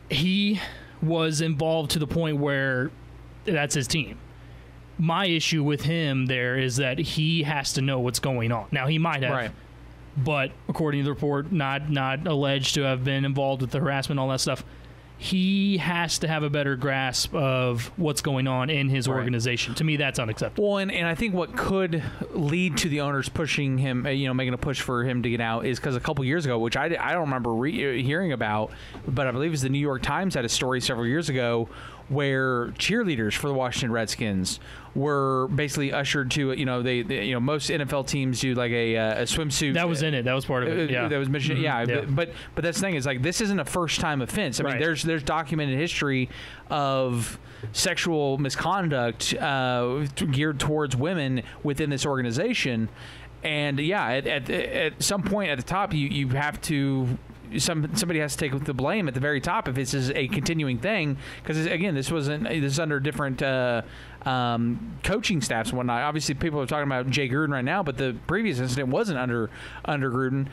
He was involved to the point where that's his team. my issue with him there is that he has to know what's going on. Now, he might have, but according to the report, not alleged to have been involved with the harassment, all that stuff. He has to have a better grasp of what's going on in his organization. To me, that's unacceptable. Well, and I think what could lead to the owners pushing him, making a push for him to get out is because a couple years ago, which I don't remember hearing about, but I believe it was the New York Times had a story several years ago where cheerleaders for the Washington Redskins were basically ushered to, they most NFL teams do like a swimsuit. That was in it. That was part of it. Yeah, that was mission. Mm-hmm. Yeah, but that's the thing is, like, this isn't a first time offense. I mean, there's documented history of sexual misconduct geared towards women within this organization, and at some point at the top, you have to. Somebody has to take the blame at the very top if this is a continuing thing, because again, this is under different coaching staffs and whatnot. Obviously, people are talking about Jay Gruden right now, but the previous incident wasn't under Gruden.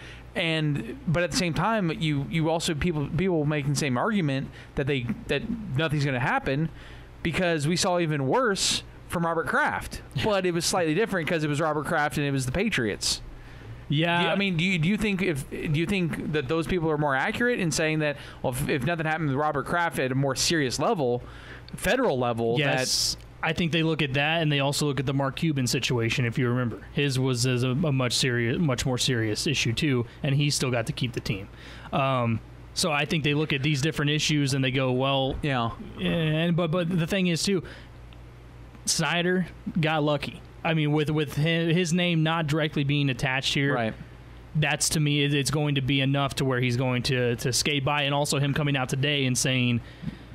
But at the same time, you also people making the same argument that nothing's going to happen, because we saw even worse from Robert Kraft, but it was slightly different because it was Robert Kraft and it was the Patriots. Yeah, do you think that those people are more accurate in saying that, well, if nothing happened with Robert Kraft at a more serious level, federal level? Yes, I think they look at that, and they also look at the Mark Cuban situation. If you remember, his was a much more serious issue too, and he still got to keep the team. So I think they look at these different issues and they go, well, but the thing is too, Snyder got lucky. I mean, with his name not directly being attached here, that's, to me, it's going to be enough to where he's going to skate by. And also him coming out today and saying,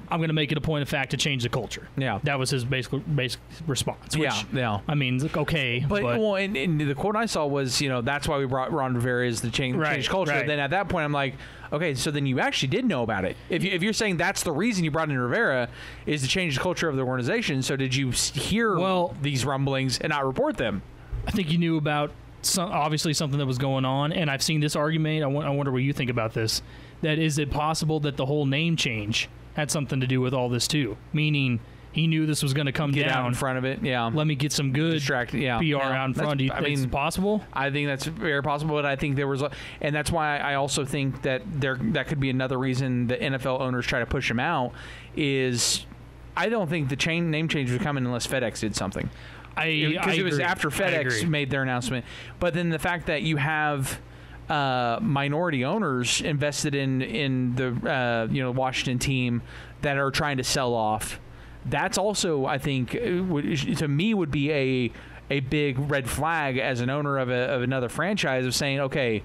I'm going to make it a point of fact to change the culture. Yeah. That was his basic response. Which, I mean, okay. But and the quote I saw was, that's why we brought Ron Rivera is to change culture. Right. Then at that point, I'm like, okay, so then you actually did know about it. If you're saying that's the reason you brought in Rivera is to change the culture of the organization, so did you hear these rumblings and not report them? I think you knew about obviously something that was going on, and I've seen this argument. I wonder what you think about this. That is it possible that the whole name change had something to do with all this too? Meaning he knew this was going to come down. Out in front of it, Let me get some good PR out in front. Do you think it's possible? I think that's very possible, but I think there was, and that's why I also think that that could be another reason the NFL owners try to push him out. Is I don't think the name change would come in unless FedEx did something. Because it was after FedEx made their announcement. But then the fact that you have minority owners invested in the Washington team that are trying to sell off. That's also, I think, to me, would be a big red flag as an owner of another franchise of saying, okay,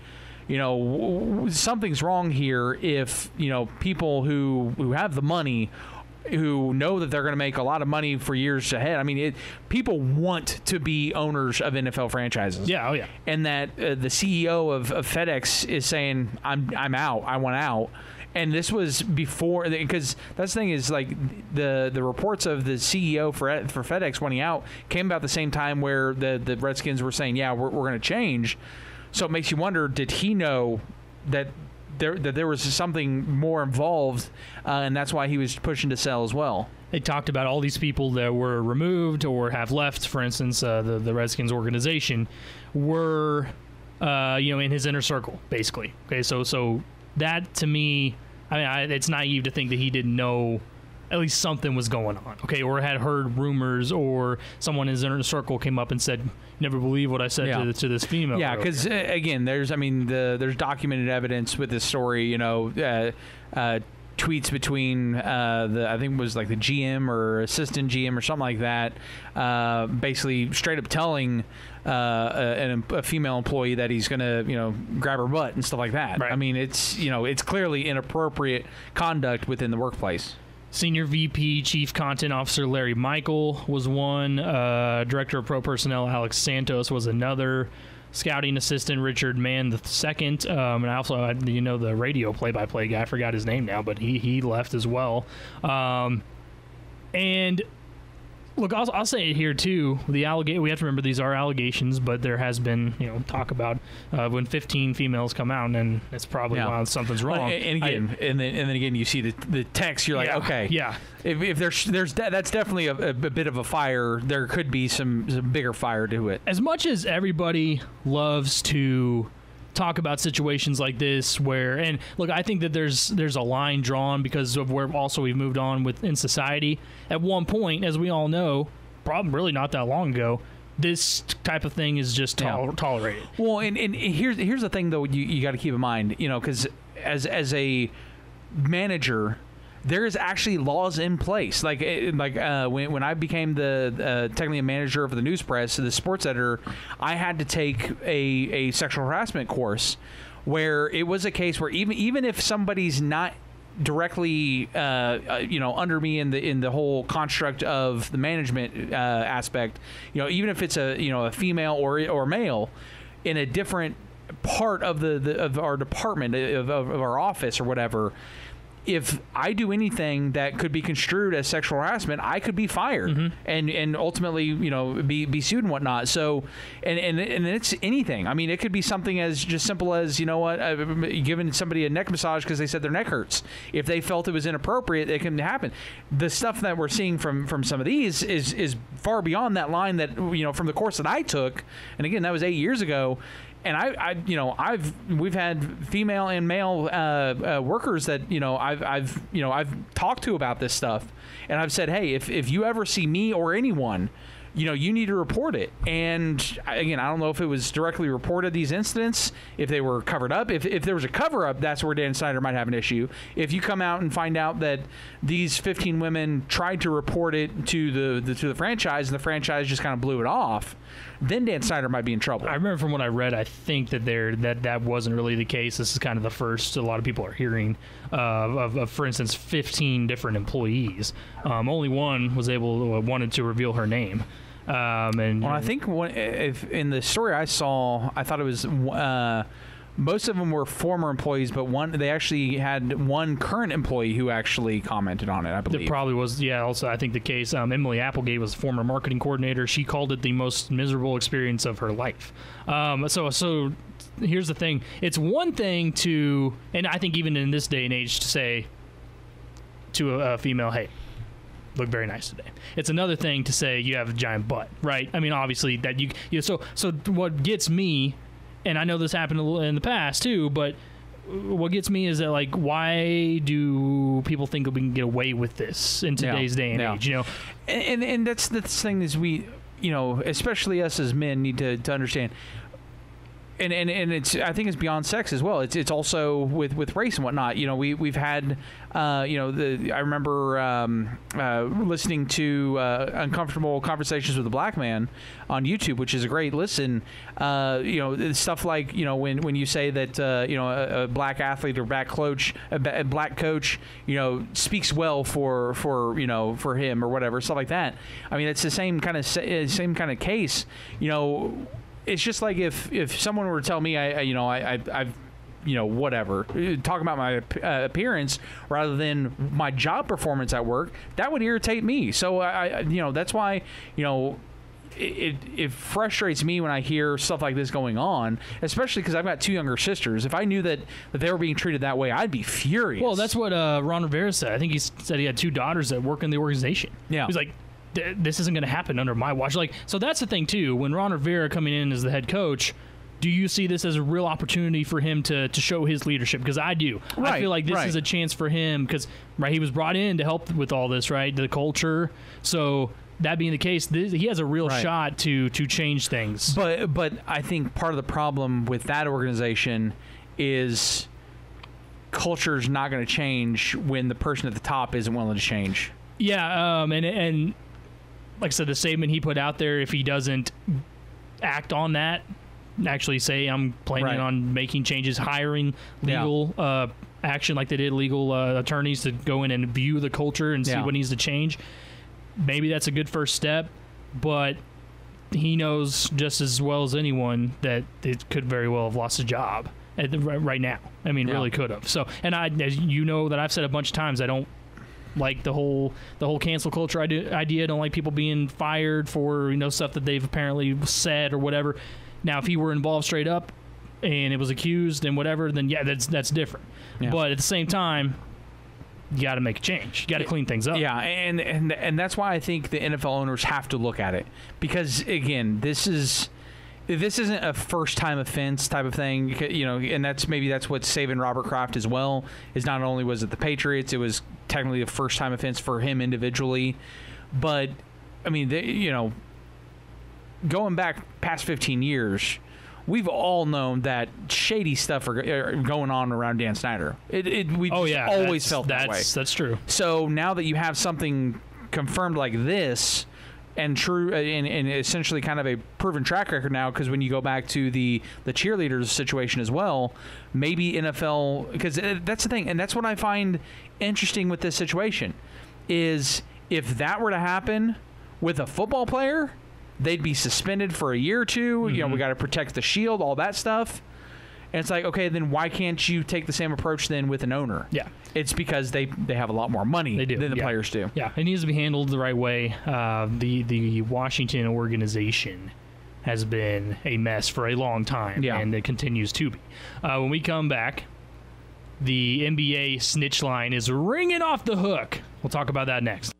something's wrong here if people who have the money, who know that they're going to make a lot of money for years ahead. I mean, people want to be owners of NFL franchises. Yeah, oh yeah. And that the CEO of FedEx is saying, I'm out. I want out. And this was before, because that's the thing is, like, the reports of the CEO for FedEx wanting out came about the same time where the Redskins were saying, we're going to change. So it makes you wonder, did he know that there was something more involved, and that's why he was pushing to sell as well? They talked about all these people that were removed or have left. For instance, the Redskins organization were, in his inner circle, basically. Okay, so that, to me, I mean, it's naive to think that he didn't know at least something was going on, okay, or had heard rumors, or someone in his inner circle came up and said, "Never believe what I said to this female." Yeah, because again, there's documented evidence with this story. Tweets between I think it was like the GM or assistant GM or something like that, basically straight up telling a female employee that he's going to grab her butt and stuff like that. Right. I mean, it's clearly inappropriate conduct within the workplace. Senior VP Chief Content Officer Larry Michael was one. Director of Pro Personnel Alex Santos was another. Scouting Assistant Richard Mann II. And I also, the radio play-by-play guy, I forgot his name now, but he left as well. And Look, I'll say it here too. We have to remember these are allegations, but there has been talk about when 15 females come out, and it's probably why something's wrong. And then again, you see the text. You're like, okay, yeah. If there's that's definitely a bit of a fire. There could be some bigger fire to it. As much as everybody loves to talk about situations like this and look, I think that there's a line drawn because of where also we've moved on in society. At one point, as we all know, probably really not that long ago, this type of thing is just tolerated. Well, and here's the thing though, you got to keep in mind, because as a manager, there is actually laws in place. Like when I became technically a manager of the news press, the sports editor, I had to take a sexual harassment course where it was a case where even if somebody's not directly under me in the whole construct of the management aspect, even if it's a female or male in a different part of of our department of our office or whatever, if I do anything that could be construed as sexual harassment, I could be fired and ultimately, be sued and whatnot. So, and it's anything. I mean, it could be something as just simple as, giving somebody a neck massage because they said their neck hurts. If they felt it was inappropriate, it can happen. The stuff that we're seeing from some of these is far beyond that line that, from the course that I took. And again, that was 8 years ago. And we've had female and male workers that I've talked to about this stuff, and I've said, hey, if you ever see me or anyone, you need to report it. And again, I don't know if it was directly reported, these incidents, if they were covered up. If there was a cover up, that's where Dan Snyder might have an issue. If you come out and find out that these 15 women tried to report it to the franchise and the franchise just kind of blew it off, then Dan Snyder might be in trouble. I remember from what I read, I think that wasn't really the case. This is kind of the first a lot of people are hearing of for instance, 15 different employees. Only one wanted to reveal her name. I think if in the story I saw, I thought it was most of them were former employees, but they actually had one current employee who actually commented on it, I believe. It probably was, also I think the case. Emily Applegate was a former marketing coordinator. She called it the most miserable experience of her life. So here's the thing. It's one thing to, and I think even in this day and age, to say to a female, hey, look very nice today. It's another thing to say you have a giant butt, right? I mean, obviously that so what gets me, and I know this happened in the past too, but what gets me is that, like, why do people think that we can get away with this in today's day and age? And that's the thing is we, especially us as men need to understand. And it's, I think it's beyond sex as well. It's also with race and whatnot. We've had I remember listening to Uncomfortable Conversations with a Black Man on YouTube, which is a great listen. Stuff like when you say that a black athlete or black coach speaks well for him or whatever, stuff like that. I mean, it's the same kind of case. It's just like if someone were to tell me I've whatever, talk about my appearance rather than my job performance at work, that would irritate me. So that's why it frustrates me when I hear stuff like this going on, especially because I've got two younger sisters. If I knew that they were being treated that way, I'd be furious. Well, that's what Ron Rivera said. I think he said he had two daughters that work in the organization. Yeah, he's like, this isn't going to happen under my watch. Like, so that's the thing too. When Ron Rivera coming in as the head coach, do you see this as a real opportunity for him to show his leadership? Because I do. Right, I feel like this is a chance for him because he was brought in to help with all this, right? The culture. So that being the case, he has a real shot to change things. But I think part of the problem with that organization is culture's not going to change when the person at the top isn't willing to change. Yeah, and like I said, the statement he put out there, if he doesn't act on that, actually say I'm planning on making changes, hiring legal action like they did, legal attorneys to go in and view the culture and see what needs to change, maybe that's a good first step. But he knows just as well as anyone that it could very well have lost his job right now. I mean, really could have. So, and as you know that I've said a bunch of times, I don't like the whole cancel culture idea. Don't like people being fired for stuff that they've apparently said or whatever. Now, if he were involved straight up and it was accused and whatever, then yeah, that's different. Yeah. But at the same time, you got to make a change. You got to clean things up. Yeah, and that's why I think the NFL owners have to look at it, because again, this isn't a first-time offense type of thing, and that's what's saving Robert Kraft as well. Is not only was it the Patriots, it was technically a first-time offense for him individually, but I mean, going back past 15 years, we've all known that shady stuff are going on around Dan Snyder. We've always felt that way. That's true. So now that you have something confirmed like this, and true, and essentially kind of a proven track record now, because when you go back to the cheerleaders situation as well, maybe NFL, because that's the thing, and that's what I find interesting with this situation, is if that were to happen with a football player, they'd be suspended for a year or two. We got to protect the shield, all that stuff. And it's like, okay, then why can't you take the same approach then with an owner? Yeah. It's because they have a lot more money than the players do. Yeah, it needs to be handled the right way. The Washington organization has been a mess for a long time, and it continues to be. When we come back, the NBA snitch line is ringing off the hook. We'll talk about that next.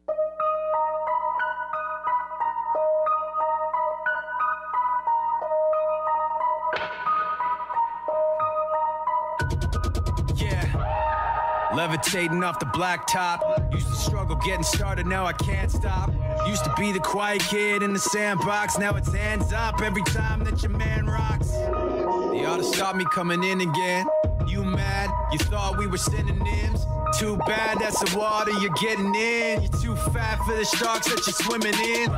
Levitating off the blacktop. Used to struggle getting started, now I can't stop. Used to be the quiet kid in the sandbox, now it's hands up every time that your man rocks. They ought to stop me coming in again. You mad? You thought we were synonyms? Too bad that's the water you're getting in. You're too fat for the sharks that you're swimming in.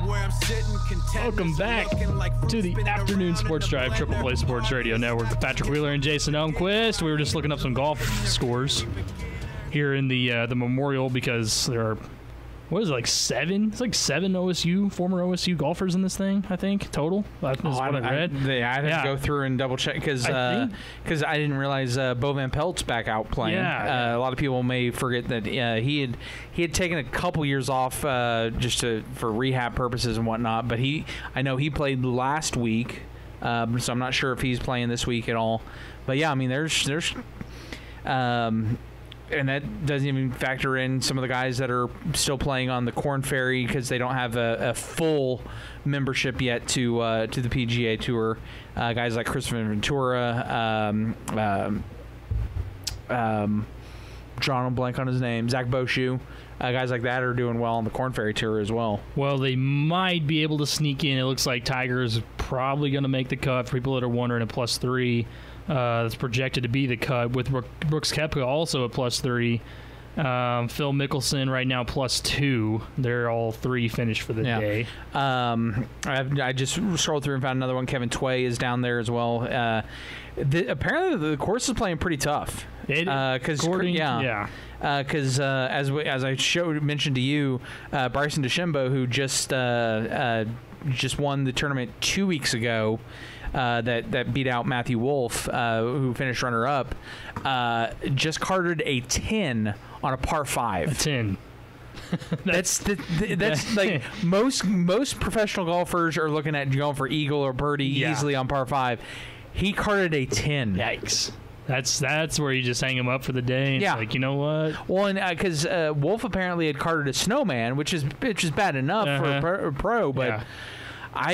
Where I'm sitting, welcome back to the Afternoon Sports Drive, Triple Play Sports Radio Network with Patrick Wheeler and Jason Elmquist. We were just looking up some golf scores here in the Memorial, because there are, what is it, like 7? It's like 7 former OSU golfers in this thing, I think, total. That's what I read. I had to go through and double check, because I didn't realize Bo Van Pelt's back out playing. Yeah. A lot of people may forget that he had taken a couple years off just for rehab purposes and whatnot. But I know he played last week, so I'm not sure if he's playing this week at all. But yeah, I mean, there's and that doesn't even factor in some of the guys that are still playing on the Korn Ferry, because they don't have a full membership yet to the PGA Tour. Guys like Christopher Ventura, drawing a blank on his name, Zach Boshu, guys like that are doing well on the Korn Ferry Tour as well. Well, they might be able to sneak in. It looks like Tiger is probably going to make the cut, for people that are wondering, at +3. That's projected to be the cut, with Brooks Koepka also at +3. Phil Mickelson right now +2. They're all 3 finished for the day. I just scrolled through and found another one. Kevin Tway is down there as well. Apparently the course is playing pretty tough. Because as I mentioned to you, Bryson DeChambeau, who just won the tournament 2 weeks ago, that beat out Matthew Wolff, who finished runner-up, just carded a 10 on a par 5. A 10. that's like most professional golfers are looking at going for eagle or birdie easily on par 5. He carded a 10. Yikes. That's where you just hang him up for the day. It's like, you know what? Well, and because Wolff apparently had carded a snowman, which is bad enough for a pro, but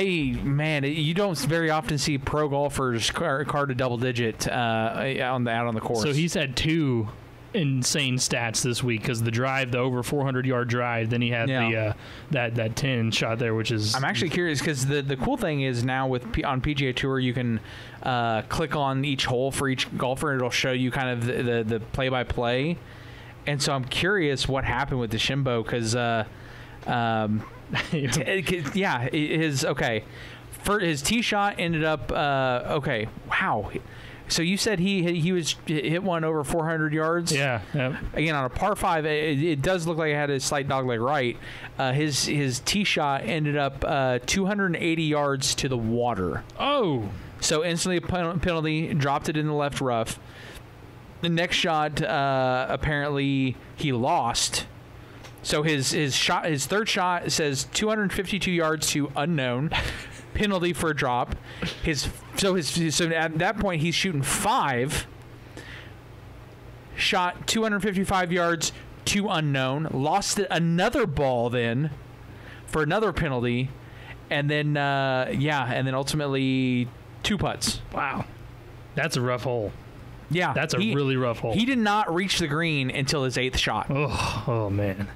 you don't very often see pro golfers card a double digit out on the course. So he's had 2 insane stats this week, because the drive, the over 400-yard drive, then he had that 10 shot there, which is... I'm actually curious, because the cool thing is now on PGA Tour, you can click on each hole for each golfer, and it'll show you kind of the play-by-play. And so I'm curious what happened with DeChambeau, because his tee shot ended up wow. So you said he was hit one over 400 yards. Yeah. Again, on a par 5, it does look like it had a slight dogleg right. His tee shot ended up 280 yards to the water. Oh. So instantly a penalty, dropped it in the left rough. The next shot, apparently he lost. So his third shot says 252 yards to unknown, penalty for a drop. So at that point he's shooting 5. Shot 255 yards to unknown, lost another ball then for another penalty, and then ultimately 2 putts. Wow, that's a rough hole. Yeah, that's a really rough hole. He did not reach the green until his 8th shot. Oh man.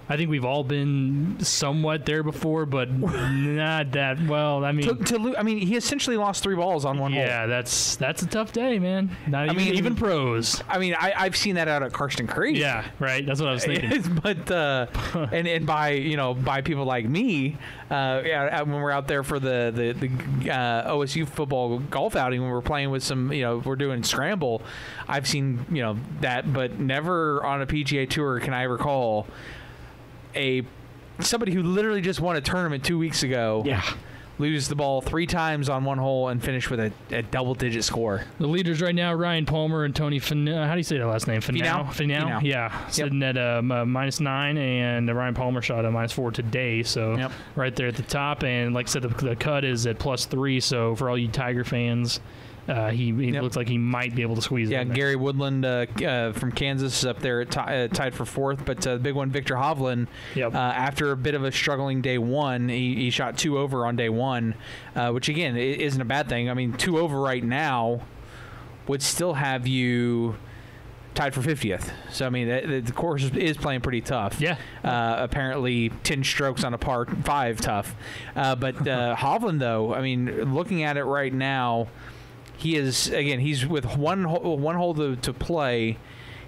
I think we've all been somewhat there before, but not that well. I mean, he essentially lost 3 balls on one hole. Yeah, that's a tough day, man. Even pros. I mean, I've seen that out at Karsten Creek. Yeah, right. That's what I was thinking. But and by people like me, when we're out there for the OSU football golf outing, when we're playing with some, we're doing scramble, I've seen that, but never on a PGA Tour can I recall somebody who literally just won a tournament 2 weeks ago. Yeah. Lose the ball 3 times on one hole and finish with a double-digit score. The leaders right now, Ryan Palmer and Tony Finau. How do you say that last name? Finau? Yeah. Sitting at -9, and Ryan Palmer shot a -4 today. So right there at the top. And like I said, the cut is at +3. So for all you Tiger fans, he looks like he might be able to squeeze it. Yeah, Gary Woodland from Kansas is up there tied for 4th. But the big one, Victor Hovland, after a bit of a struggling day 1, he shot 2 over on day 1, which, again, isn't a bad thing. I mean, 2 over right now would still have you tied for 50th. So, I mean, the course is playing pretty tough. Yeah. Apparently 10 strokes on a par 5 tough. But Hovland, though, I mean, looking at it right now, he's with one hole to play.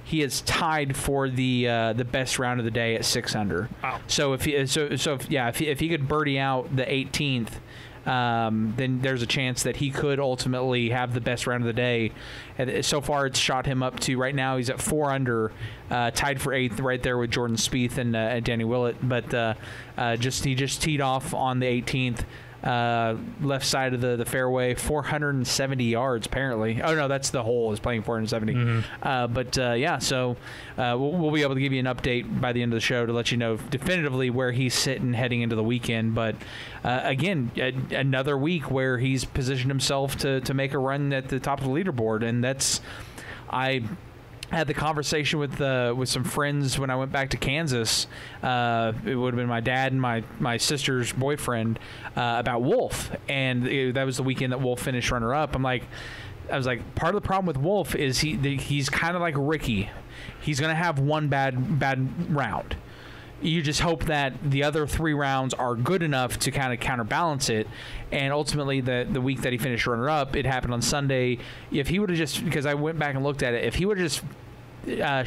He is tied for the best round of the day at 6 under. Wow. So if he could birdie out the 18th, then there's a chance that he could ultimately have the best round of the day. And so far, it's shot him up to right now. He's at 4 under, tied for 8th, right there with Jordan Spieth and Danny Willett. But he just teed off on the 18th. Left side of the fairway, 470 yards apparently. Oh no, that's the hole is playing 470. Mm-hmm. So we'll be able to give you an update by the end of the show to let you know definitively where he's sitting heading into the weekend. But again, another week where he's positioned himself to make a run at the top of the leaderboard, and I had the conversation with some friends when I went back to Kansas. It would have been my dad and my sister's boyfriend about Wolf, and that was the weekend that Wolf finished runner-up. I was like, part of the problem with Wolf is he's kind of like Ricky. He's going to have one bad round. You just hope that the other 3 rounds are good enough to kind of counterbalance it. And ultimately, the week that he finished runner-up, it happened on Sunday. If he would have just, because I went back and looked at it, if he would have just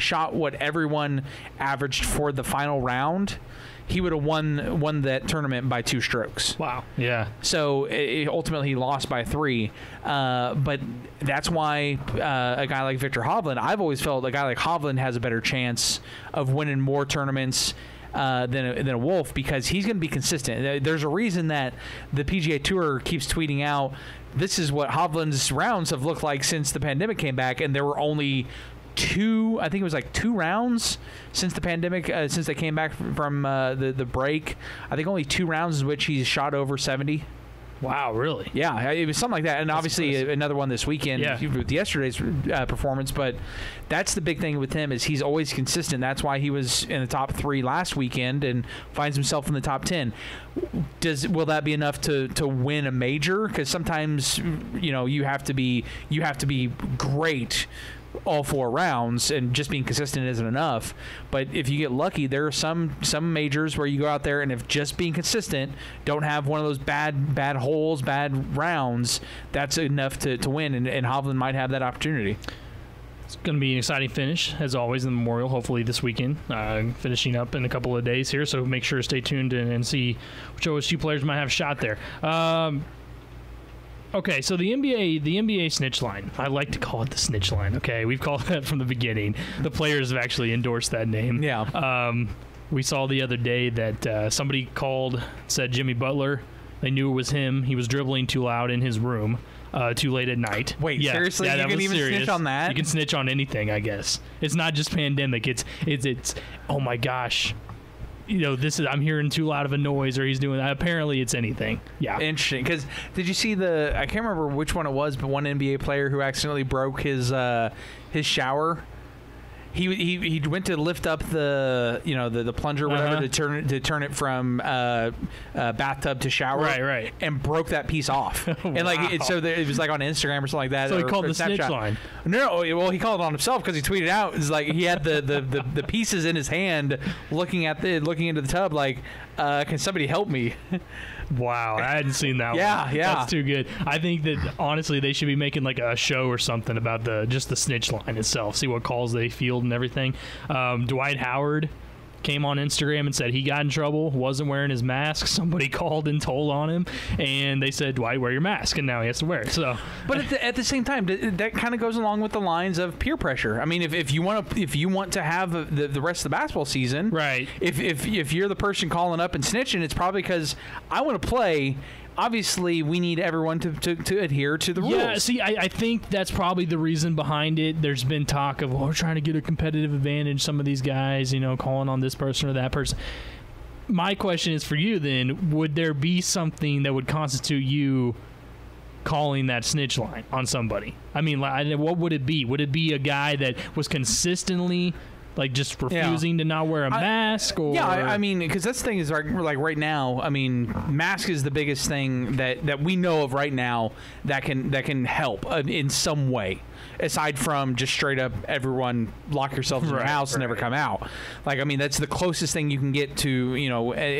shot what everyone averaged for the final round, he would have won that tournament by 2 strokes. Wow. Yeah. So ultimately, he lost by 3. But that's why a guy like Victor Hovland, I've always felt a guy like Hovland has a better chance of winning more tournaments than a Wolf, because he's going to be consistent. There's a reason that the PGA Tour keeps tweeting out, this is what Hovland's rounds have looked like since the pandemic came back, and there were only 2, I think it was like 2 rounds since the pandemic, since they came back from the break. I think only 2 rounds in which he's shot over 70. Wow, really? Yeah, it was something like that. And that's obviously impressive. Another one this weekend with yesterday's performance. But that's the big thing with him, is he's always consistent. That's why he was in the top 3 last weekend and finds himself in the top 10. Will that be enough to win a major? Because sometimes you have to be great all 4 rounds, and just being consistent isn't enough. But if you get lucky, there are some majors where you go out there, and if just being consistent, don't have one of those bad holes, bad rounds, that's enough to win, and Hovland might have that opportunity. It's going to be an exciting finish, as always, in the Memorial, hopefully this weekend, finishing up in a couple of days here, so make sure to stay tuned and see which OSU players might have a shot there. Okay, so the NBA snitch line. I like to call it the snitch line. Okay, we've called that from the beginning. The players have actually endorsed that name. Yeah. We saw the other day that somebody called, said Jimmy Butler. They knew it was him. He was dribbling too loud in his room. too late at night. Wait, seriously? Yeah, you can even snitch on that? You can snitch on anything, I guess. It's not just pandemic. It's oh my gosh. I'm hearing too loud of a noise, or he's doing that. Apparently, it's anything. Yeah. Interesting. Because did you see I can't remember which one it was, but one NBA player who accidentally broke his shower. He went to lift up the plunger or whatever to turn it from bathtub to shower, right, and broke that piece off. And it was like on Instagram or something like that. So he called the snitch line. No, well, he called it on himself because he tweeted out. It's like he had the pieces in his hand, looking into the tub, like, can somebody help me? Wow, I hadn't seen that one. Yeah. That's too good. I think that, honestly, they should be making like a show or something about just the snitch line itself, see what calls they field and everything. Dwight Howard came on Instagram and said he got in trouble, wasn't wearing his mask. Somebody called and told on him, and they said, Dwight, wear your mask, and now he has to wear it. So, but at the same time, that kind of goes along with the lines of peer pressure. I mean, if you want to have the rest of the basketball season, right? If you're the person calling up and snitching, it's probably because I want to play. Obviously, we need everyone to adhere to the rules. Yeah, see, I think that's probably the reason behind it. There's been talk of, we're trying to get a competitive advantage, some of these guys, calling on this person or that person. My question is for you then, would there be something that would constitute you calling that snitch line on somebody? I mean, what would it be? Would it be a guy that was consistently just refusing to not wear a mask? Or I mean, because that's the thing is, like right now, I mean, mask is the biggest thing that we know of right now that can help in some way, aside from just straight up everyone lock yourself in your house and never come out. Like, I mean, that's the closest thing you can get to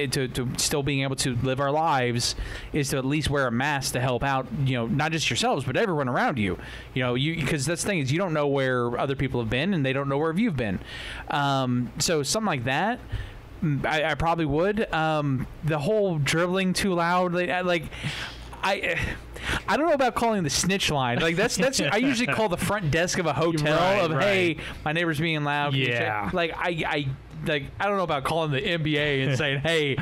to still being able to live our lives, is to at least wear a mask to help out, not just yourselves but everyone around you. Because that's the thing is, you don't know where other people have been and they don't know where you've been. So something like that, I probably would. The whole dribbling too loud, I don't know about calling the snitch line. Like that's I usually call the front desk of a hotel hey, my neighbor's being loud. Yeah. I don't know about calling the NBA and saying, hey,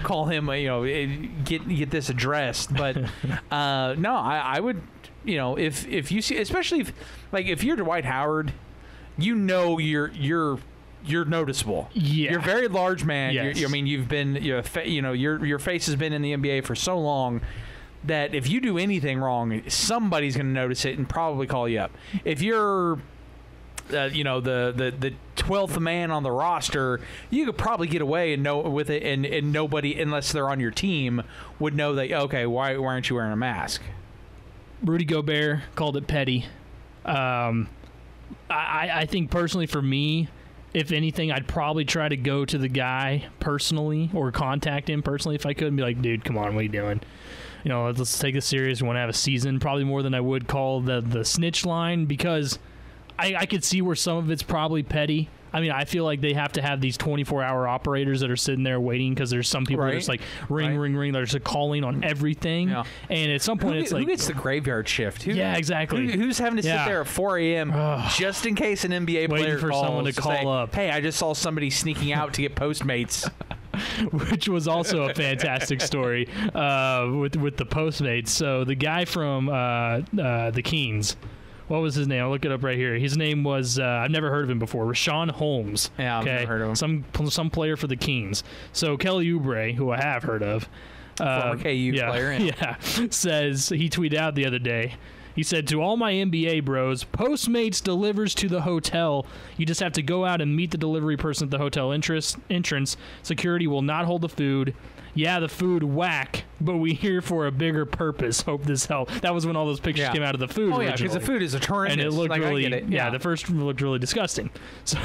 call him, get this addressed. But no, I would, if you see, especially if you're Dwight Howard, you're noticeable. Yeah. You're a very large man. Yes. You've been, your face has been in the NBA for so long that if you do anything wrong, somebody's going to notice it and probably call you up. If you're, the 12th man on the roster, you could probably get away with it, and nobody, unless they're on your team, would know that. Okay, why aren't you wearing a mask? Rudy Gobert called it petty. I think personally for me, if anything, I'd probably try to go to the guy personally or contact him personally if I could and be like, dude, come on, what are you doing? Let's take this serious. We want to have a season, probably more than I would call the snitch line, because I could see where some of it's probably petty. I mean, I feel like they have to have these 24-hour operators that are sitting there waiting, because there's some people that are just like ring, they're just calling on everything. Yeah. And at some point, it's like, who gets the graveyard shift? Exactly. Who's having to sit there at 4 a.m. just in case an NBA player for calls someone to call up? Hey, I just saw somebody sneaking out to get Postmates. Which was also a fantastic story with the Postmates. So the guy from the Kings, what was his name? I'll look it up right here. His name was, I've never heard of him before, Rashawn Holmes. Yeah, I've never heard of him. Some player for the Kings. So Kelly Oubre, who I have heard of, former KU player. Yeah, says, he tweeted out the other day, he said, to all my NBA bros, Postmates delivers to the hotel. You just have to go out and meet the delivery person at the hotel entrance. Security will not hold the food. Yeah, the food whack, but we here for a bigger purpose. Hope this helped. That was when all those pictures came out of the food. Oh, yeah, because the food is horrendous. And it looked the first looked really disgusting. So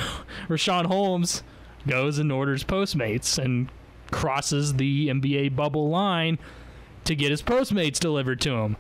Rashawn Holmes goes and orders Postmates and crosses the NBA bubble line to get his Postmates delivered to him.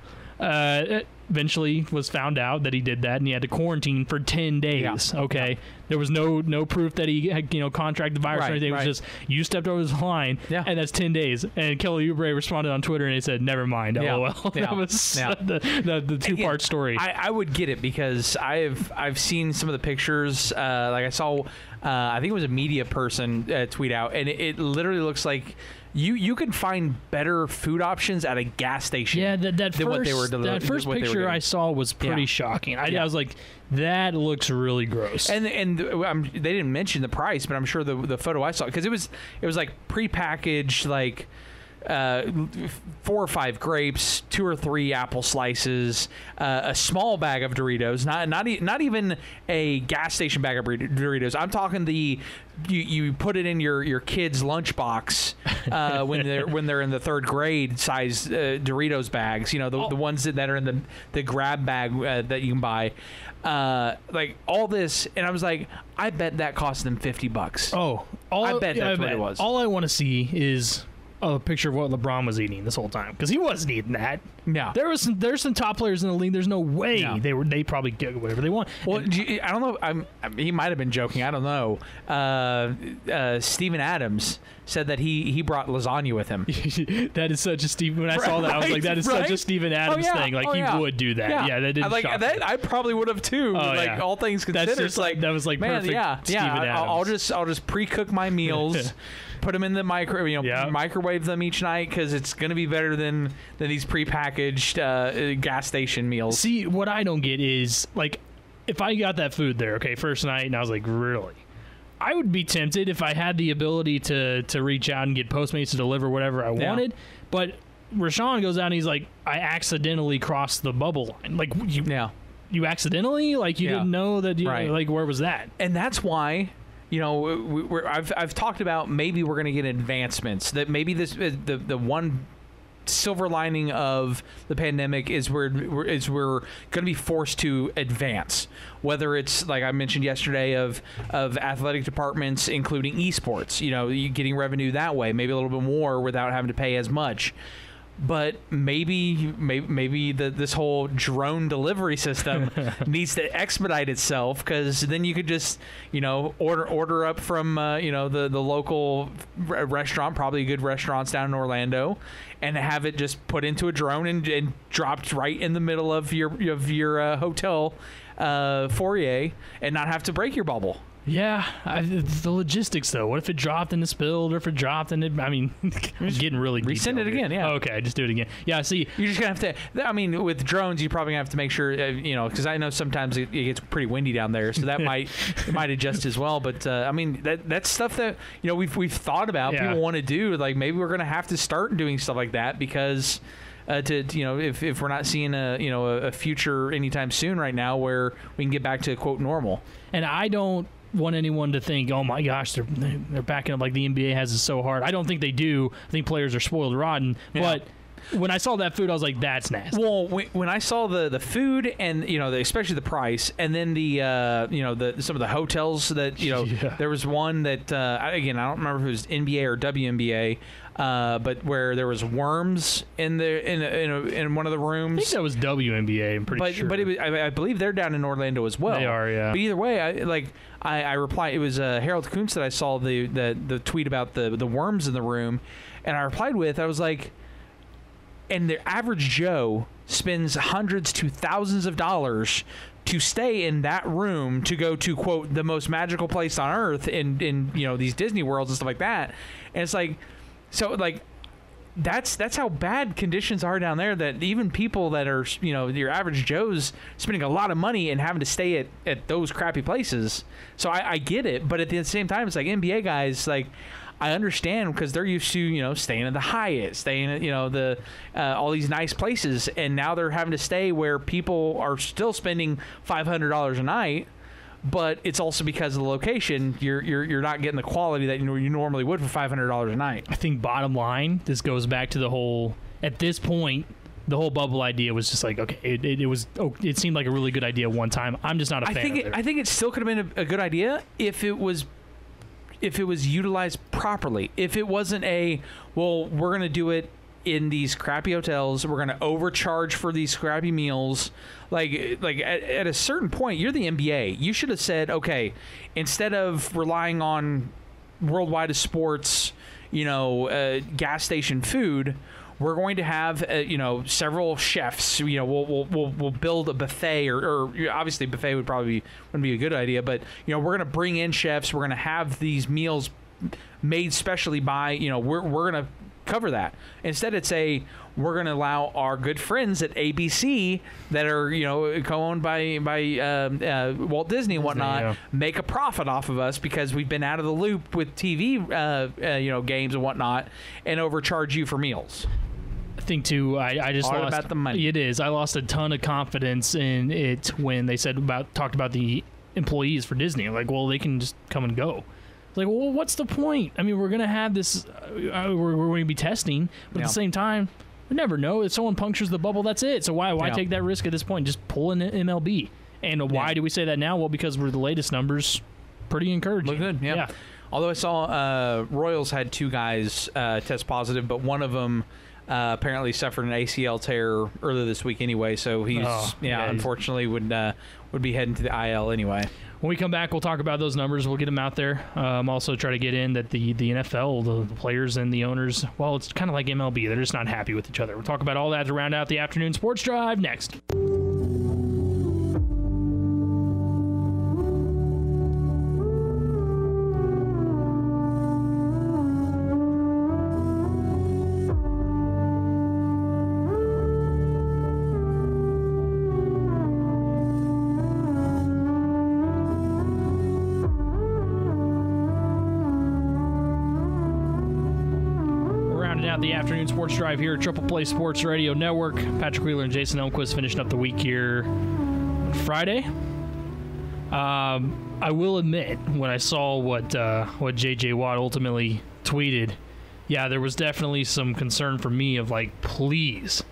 Eventually was found out that he did that, and he had to quarantine for 10 days. Yeah. Okay, there was no proof that he had contracted the virus or anything. It was just, you stepped over the line, and that's 10 days. And Kelly Oubre responded on Twitter and he said, "Never mind, LOL." That was the two-part story. I would get it, because I've seen some of the pictures. Like I saw I think it was a media person tweet out, and it literally looks like you can find better food options at a gas station. Yeah, that first picture I saw was pretty shocking. I was like, that looks really gross. And they didn't mention the price, but I'm sure the photo I saw, because it was like prepackaged, like 4 or 5 grapes, 2 or 3 apple slices, a small bag of Doritos, not even a gas station bag of Doritos. I'm talking you put it in your kid's lunchbox when they're in the 3rd grade size Doritos bags. You know, the ones that are in the grab bag that you can buy. Like all this, and I was like, I bet that cost them $50. Oh, I bet that's what it was. All I want to see is a picture of what LeBron was eating this whole time, because he wasn't eating that. No, there's some top players in the league. There's no way they probably get whatever they want. Well, I don't know. He might have been joking. I don't know. Steven Adams said that he brought lasagna with him. That is such a Steven. When I saw that, I was like, that is such a Steven Adams thing. Like he would do that. Yeah, that didn't shock me. I probably would have too. All things considered, that's just like that was like man, perfect. Steven Adams. I'll just pre-cook my meals. Put them in the microwave them each night, because it's going to be better than these prepackaged gas station meals. See, what I don't get is, like, if I got that food there, okay, first night, and I was like, really? I would be tempted if I had the ability to reach out and get Postmates to deliver whatever I wanted, but Rashawn goes out and he's like, I accidentally crossed the bubble line. Like, you accidentally? Like, you didn't know that, like, where was that? And that's why... You know, I've talked about maybe we're going to get advancements. That maybe the one silver lining of the pandemic is we're going to be forced to advance. Whether it's, like I mentioned yesterday, of athletic departments, including esports. You know, you getting revenue that way, maybe a little bit more without having to pay as much. But maybe this whole drone delivery system needs to expedite itself, because then you could just, you know, order up from the local restaurant, probably good restaurants down in Orlando, and have it just put into a drone and dropped right in the middle of your hotel foyer, and not have to break your bubble. Yeah, the logistics though. What if it dropped and it spilled, or if it dropped and it? I mean, I'm getting really resend it again. Yeah. Oh, okay, just do it again. Yeah. See, you're just gonna have to. I mean, with drones, you probably have to make sure because I know sometimes it gets pretty windy down there, so that might adjust as well. But I mean, that's stuff that we've thought about. Yeah. People want to do. Like, maybe we're gonna have to start doing stuff like that, because. If we're not seeing a future anytime soon right now where we can get back to quote normal. And I don't want anyone to think, oh my gosh, they're backing up like the NBA has it so hard. I don't think they do. I think players are spoiled rotten. Yeah. But when I saw that food, I was like, that's nasty. Well, when I saw the food and especially the price, and then some of the hotels that there was one that again, I don't remember if it was NBA or WNBA. But where there was worms in one of the rooms. I think that was WNBA. I'm pretty sure. But it was, I believe they're down in Orlando as well. They are, yeah. But either way, I replied. It was Harold Kuntz that I saw the tweet about the worms in the room, and I replied with, I was like, and the average Joe spends hundreds to thousands of dollars to stay in that room to go to quote the most magical place on earth in these Disney worlds and stuff like that, and it's like. So, like, that's how bad conditions are down there, that even people that are, your average Joes spending a lot of money and having to stay at those crappy places. So I get it, but at the same time, it's like NBA guys, like, I understand, because they're used to, staying at the Hyatt, staying at, all these nice places, and now they're having to stay where people are still spending $500 a night. But it's also because of the location, you're not getting the quality that you normally would for $500 a night. I think bottom line, this goes back to the whole, at this point, the whole bubble idea was just like, okay, it seemed like a really good idea one time. I'm just not a fan of it. I think it still could have been a good idea if it was utilized properly. If it wasn't we're going to do it in these crappy hotels, we're going to overcharge for these crappy meals. Like at a certain point, you're the NBA. You should have said, okay, instead of relying on worldwide sports, gas station food, we're going to have several chefs. We'll build a buffet, or obviously buffet wouldn't be a good idea, but we're going to bring in chefs. We're going to have these meals made specially by we're going to cover that. Instead, it's we're going to allow our good friends at ABC that are co-owned by Walt Disney and whatnot make a profit off of us because we've been out of the loop with TV games and whatnot, and overcharge you for meals. I think too. I just all lost about the money. It is. I lost a ton of confidence in it when they talked about the employees for Disney. Like, well, they can just come and go. Like, well, what's the point? I mean, we're going to have this, we're going to be testing, but at the same time, we never know. If someone punctures the bubble, that's it. So why take that risk at this point? Just pull in MLB. And why do we say that now? Well, because the latest numbers pretty encouraging. Look good, yeah. Although I saw Royals had 2 guys test positive, but one of them apparently suffered an ACL tear earlier this week anyway, so he's unfortunately would be heading to the IL anyway. When we come back, we'll talk about those numbers. We'll get them out there. Also try to get in that the NFL, the players and the owners, well, it's kind of like MLB. They're just not happy with each other. We'll talk about all that to round out the afternoon sports drive next. The afternoon sports drive here at Triple Play Sports Radio Network. Patrick Wheeler and Jason Elmquist finishing up the week here on Friday. I will admit, when I saw what J.J. Watt ultimately tweeted, there was definitely some concern for me of please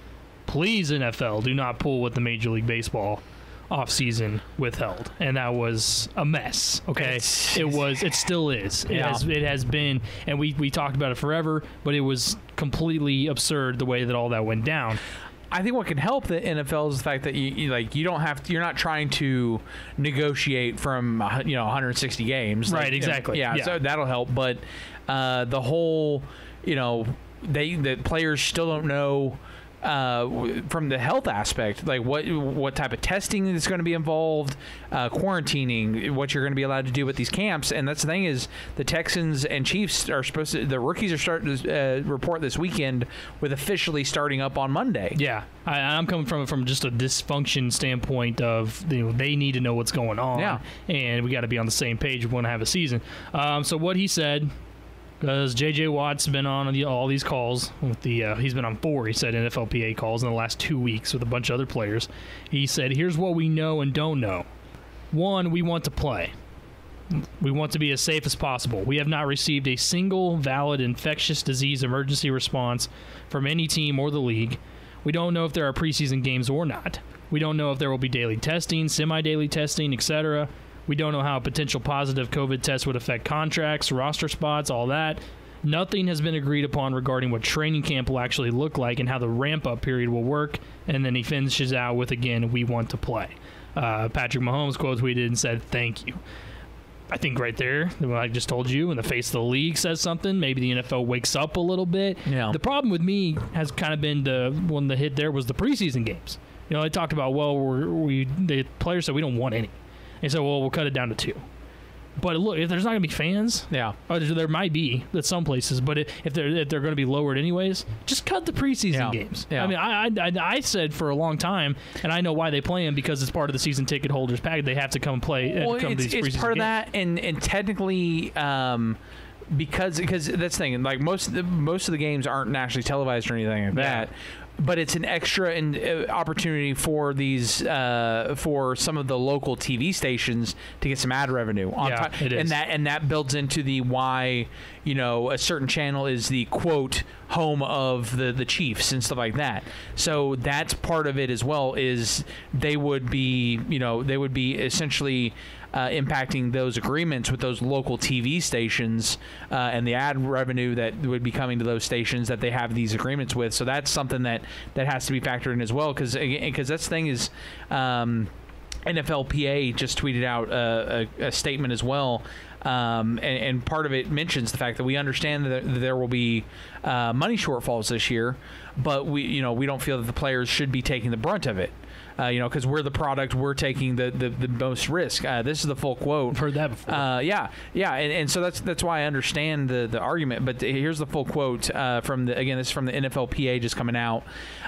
NFL, do not pull what the Major League Baseball offseason withheld, and that was a mess. Okay, it still is. It has been, and we talked about it forever, but it was completely absurd the way that all that went down. I think what can help the NFL is the fact that you're not trying to negotiate from 160 games. Right, exactly. So that'll help, but the whole the players still don't know from the health aspect, what type of testing is going to be involved, quarantining, what you're going to be allowed to do with these camps. And that's the thing is the Texans and Chiefs are the rookies are starting to report this weekend with officially starting up on Monday. Yeah, I'm coming from just a dysfunction standpoint of they need to know what's going on, and we got to be on the same page if we want to have a season. So what he said, because J.J. Watt's been on all these calls with he's been on 4, he said, NFLPA calls in the last 2 weeks with a bunch of other players. He said, here's what we know and don't know. 1, we want to play. We want to be as safe as possible. We have not received a single valid infectious disease emergency response from any team or the league. We don't know if there are preseason games or not. We don't know if there will be daily testing, semi-daily testing, etc. We don't know how a potential positive COVID test would affect contracts, roster spots, all that. Nothing has been agreed upon regarding what training camp will actually look like and how the ramp-up period will work. And then he finishes out with, again, we want to play. Patrick Mahomes quote tweeted and said, thank you. I think right there, what I just told you, in the face of the league says something. Maybe the NFL wakes up a little bit. Yeah. The problem with me has kind of been when the hit there was the preseason games. They talked about, the players said we don't want any. They said, well, we'll cut it down to 2. But look, if there's not going to be fans, there might be at some places, but if they're going to be lowered anyways, just cut the preseason games. Yeah. I mean, I said for a long time, and I know why they play them, because it's part of the season ticket holders package. They have to come play. Well, it's part of that, and technically. Because that's the thing, most of the games aren't nationally televised or anything like that. But it's an extra opportunity for these for some of the local TV stations to get some ad revenue on top, it is. and that builds into the why a certain channel is the quote home of the Chiefs and stuff like that. So that's part of it as well. Is they would be essentially impacting those agreements with those local TV stations and the ad revenue that would be coming to those stations that they have these agreements with. So that's something that has to be factored in as well, because that's the thing is NFLPA just tweeted out a statement as well and part of it mentions the fact that we understand that there will be money shortfalls this year, but we don't feel that the players should be taking the brunt of it. Because we're the product, we're taking the most risk. This is the full quote. I've heard that before. And so that's why I understand the argument. But here's the full quote this is from the NFLPA just coming out.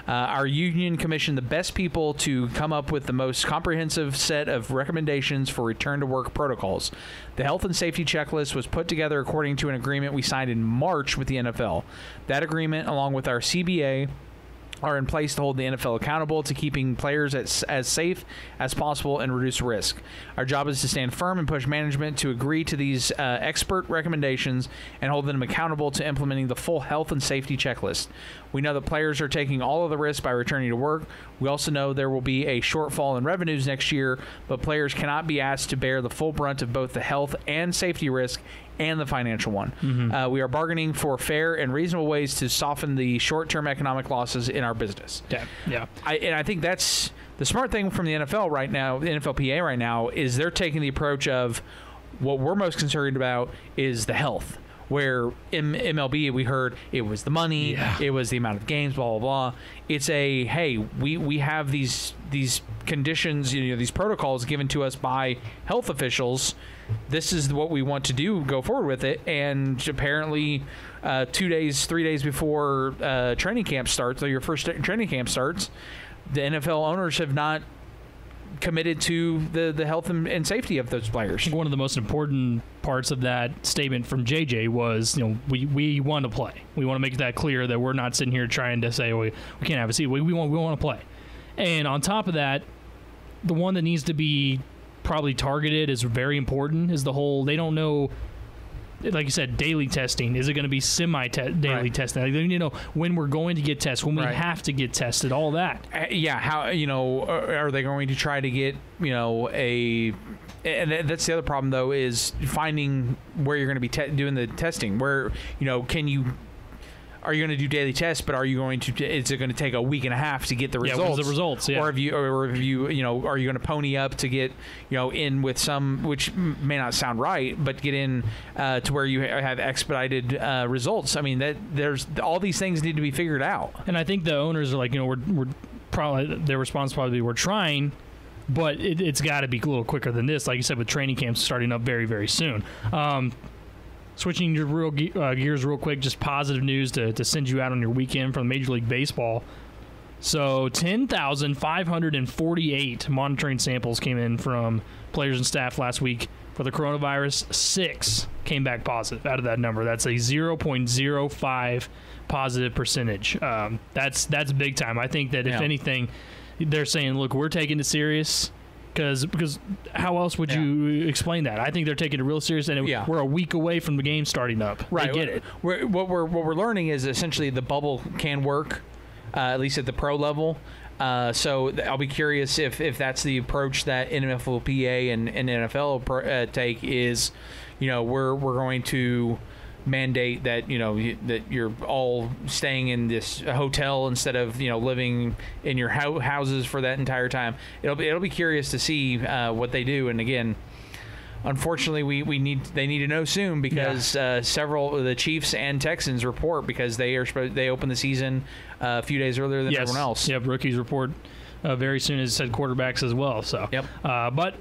Our union commissioned the best people to come up with the most comprehensive set of recommendations for return to work protocols. The health and safety checklist was put together according to an agreement we signed in March with the NFL. That agreement, along with our CBA, are in place to hold the NFL accountable to keeping players as safe as possible and reduce risk. Our job is to stand firm and push management to agree to these expert recommendations and hold them accountable to implementing the full health and safety checklist. We know that players are taking all of the risk by returning to work. We also know there will be a shortfall in revenues next year, but players cannot be asked to bear the full brunt of both the health and safety risk and the financial one. Mm-hmm. We are bargaining for fair and reasonable ways to soften the short-term economic losses in our business. Yeah. I think that's the smart thing from the NFL right now, the NFLPA right now, is they're taking the approach of what we're most concerned about is the health. Where in MLB we heard it was the money, it was the amount of games, blah, blah, blah. It's hey, we have these conditions, these protocols given to us by health officials. This is what we want to do, go forward with it. And apparently 3 days before training camp starts, or your first training camp starts, the NFL owners have not committed to the health and safety of those players. One of the most important parts of that statement from JJ was, we want to play. We want to make that clear that we're not sitting here trying to say we can't have a seat. We want to play. And on top of that, the one that needs to be probably targeted is very important. Is the whole they don't know. Like you said, daily testing. Is it going to be daily testing? Like, they need to know when we're going to get tested, when we have to get tested, all that. How are they going to try to get and that's the other problem though, is finding where you're going to be doing the testing. Where are you going to do daily tests, but is it going to take a week and a half to get the results? What's the results? Yeah. Or are you going to pony up to get, in with some, which may not sound right, but get in to where you have expedited results. I mean, there's all these things need to be figured out. And I think the owners are like, we're probably, their response probably we're trying, but it's got to be a little quicker than this. Like you said, with training camps starting up very, very soon. Switching your gears real quick, just positive news to send you out on your weekend from Major League Baseball. So 10,548 monitoring samples came in from players and staff last week for the coronavirus. 6 came back positive out of that number. That's a 0.05 positive percentage. That's big time. I think that if anything, they're saying, look, we're taking it serious. Because how else would you explain that? I think they're taking it real serious, and we're a week away from the game starting up. Right, I get it. What we're learning is essentially the bubble can work, at least at the pro level. So I'll be curious if that's the approach that NFLPA and NFL take. Is we're going to mandate that that you're all staying in this hotel instead of living in your houses for that entire time. It'll be curious to see what they do. And again, unfortunately, they need to know soon, because several of the Chiefs and Texans report, because they open the season a few days earlier than everyone else. Yep, rookies report very soon, as said, quarterbacks as well. So but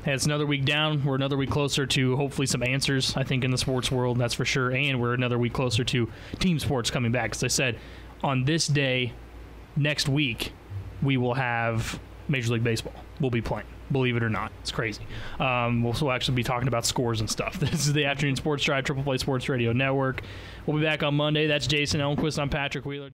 hey, it's another week down. We're another week closer to hopefully some answers, I think, in the sports world, that's for sure. And we're another week closer to team sports coming back. As I said, on this day next week, we will have Major League Baseball. We'll be playing, believe it or not. It's crazy. We'll actually be talking about scores and stuff. This is the Afternoon Sports Drive, Triple Play Sports Radio Network. We'll be back on Monday. That's Jason Elmquist. I'm Patrick Wheeler.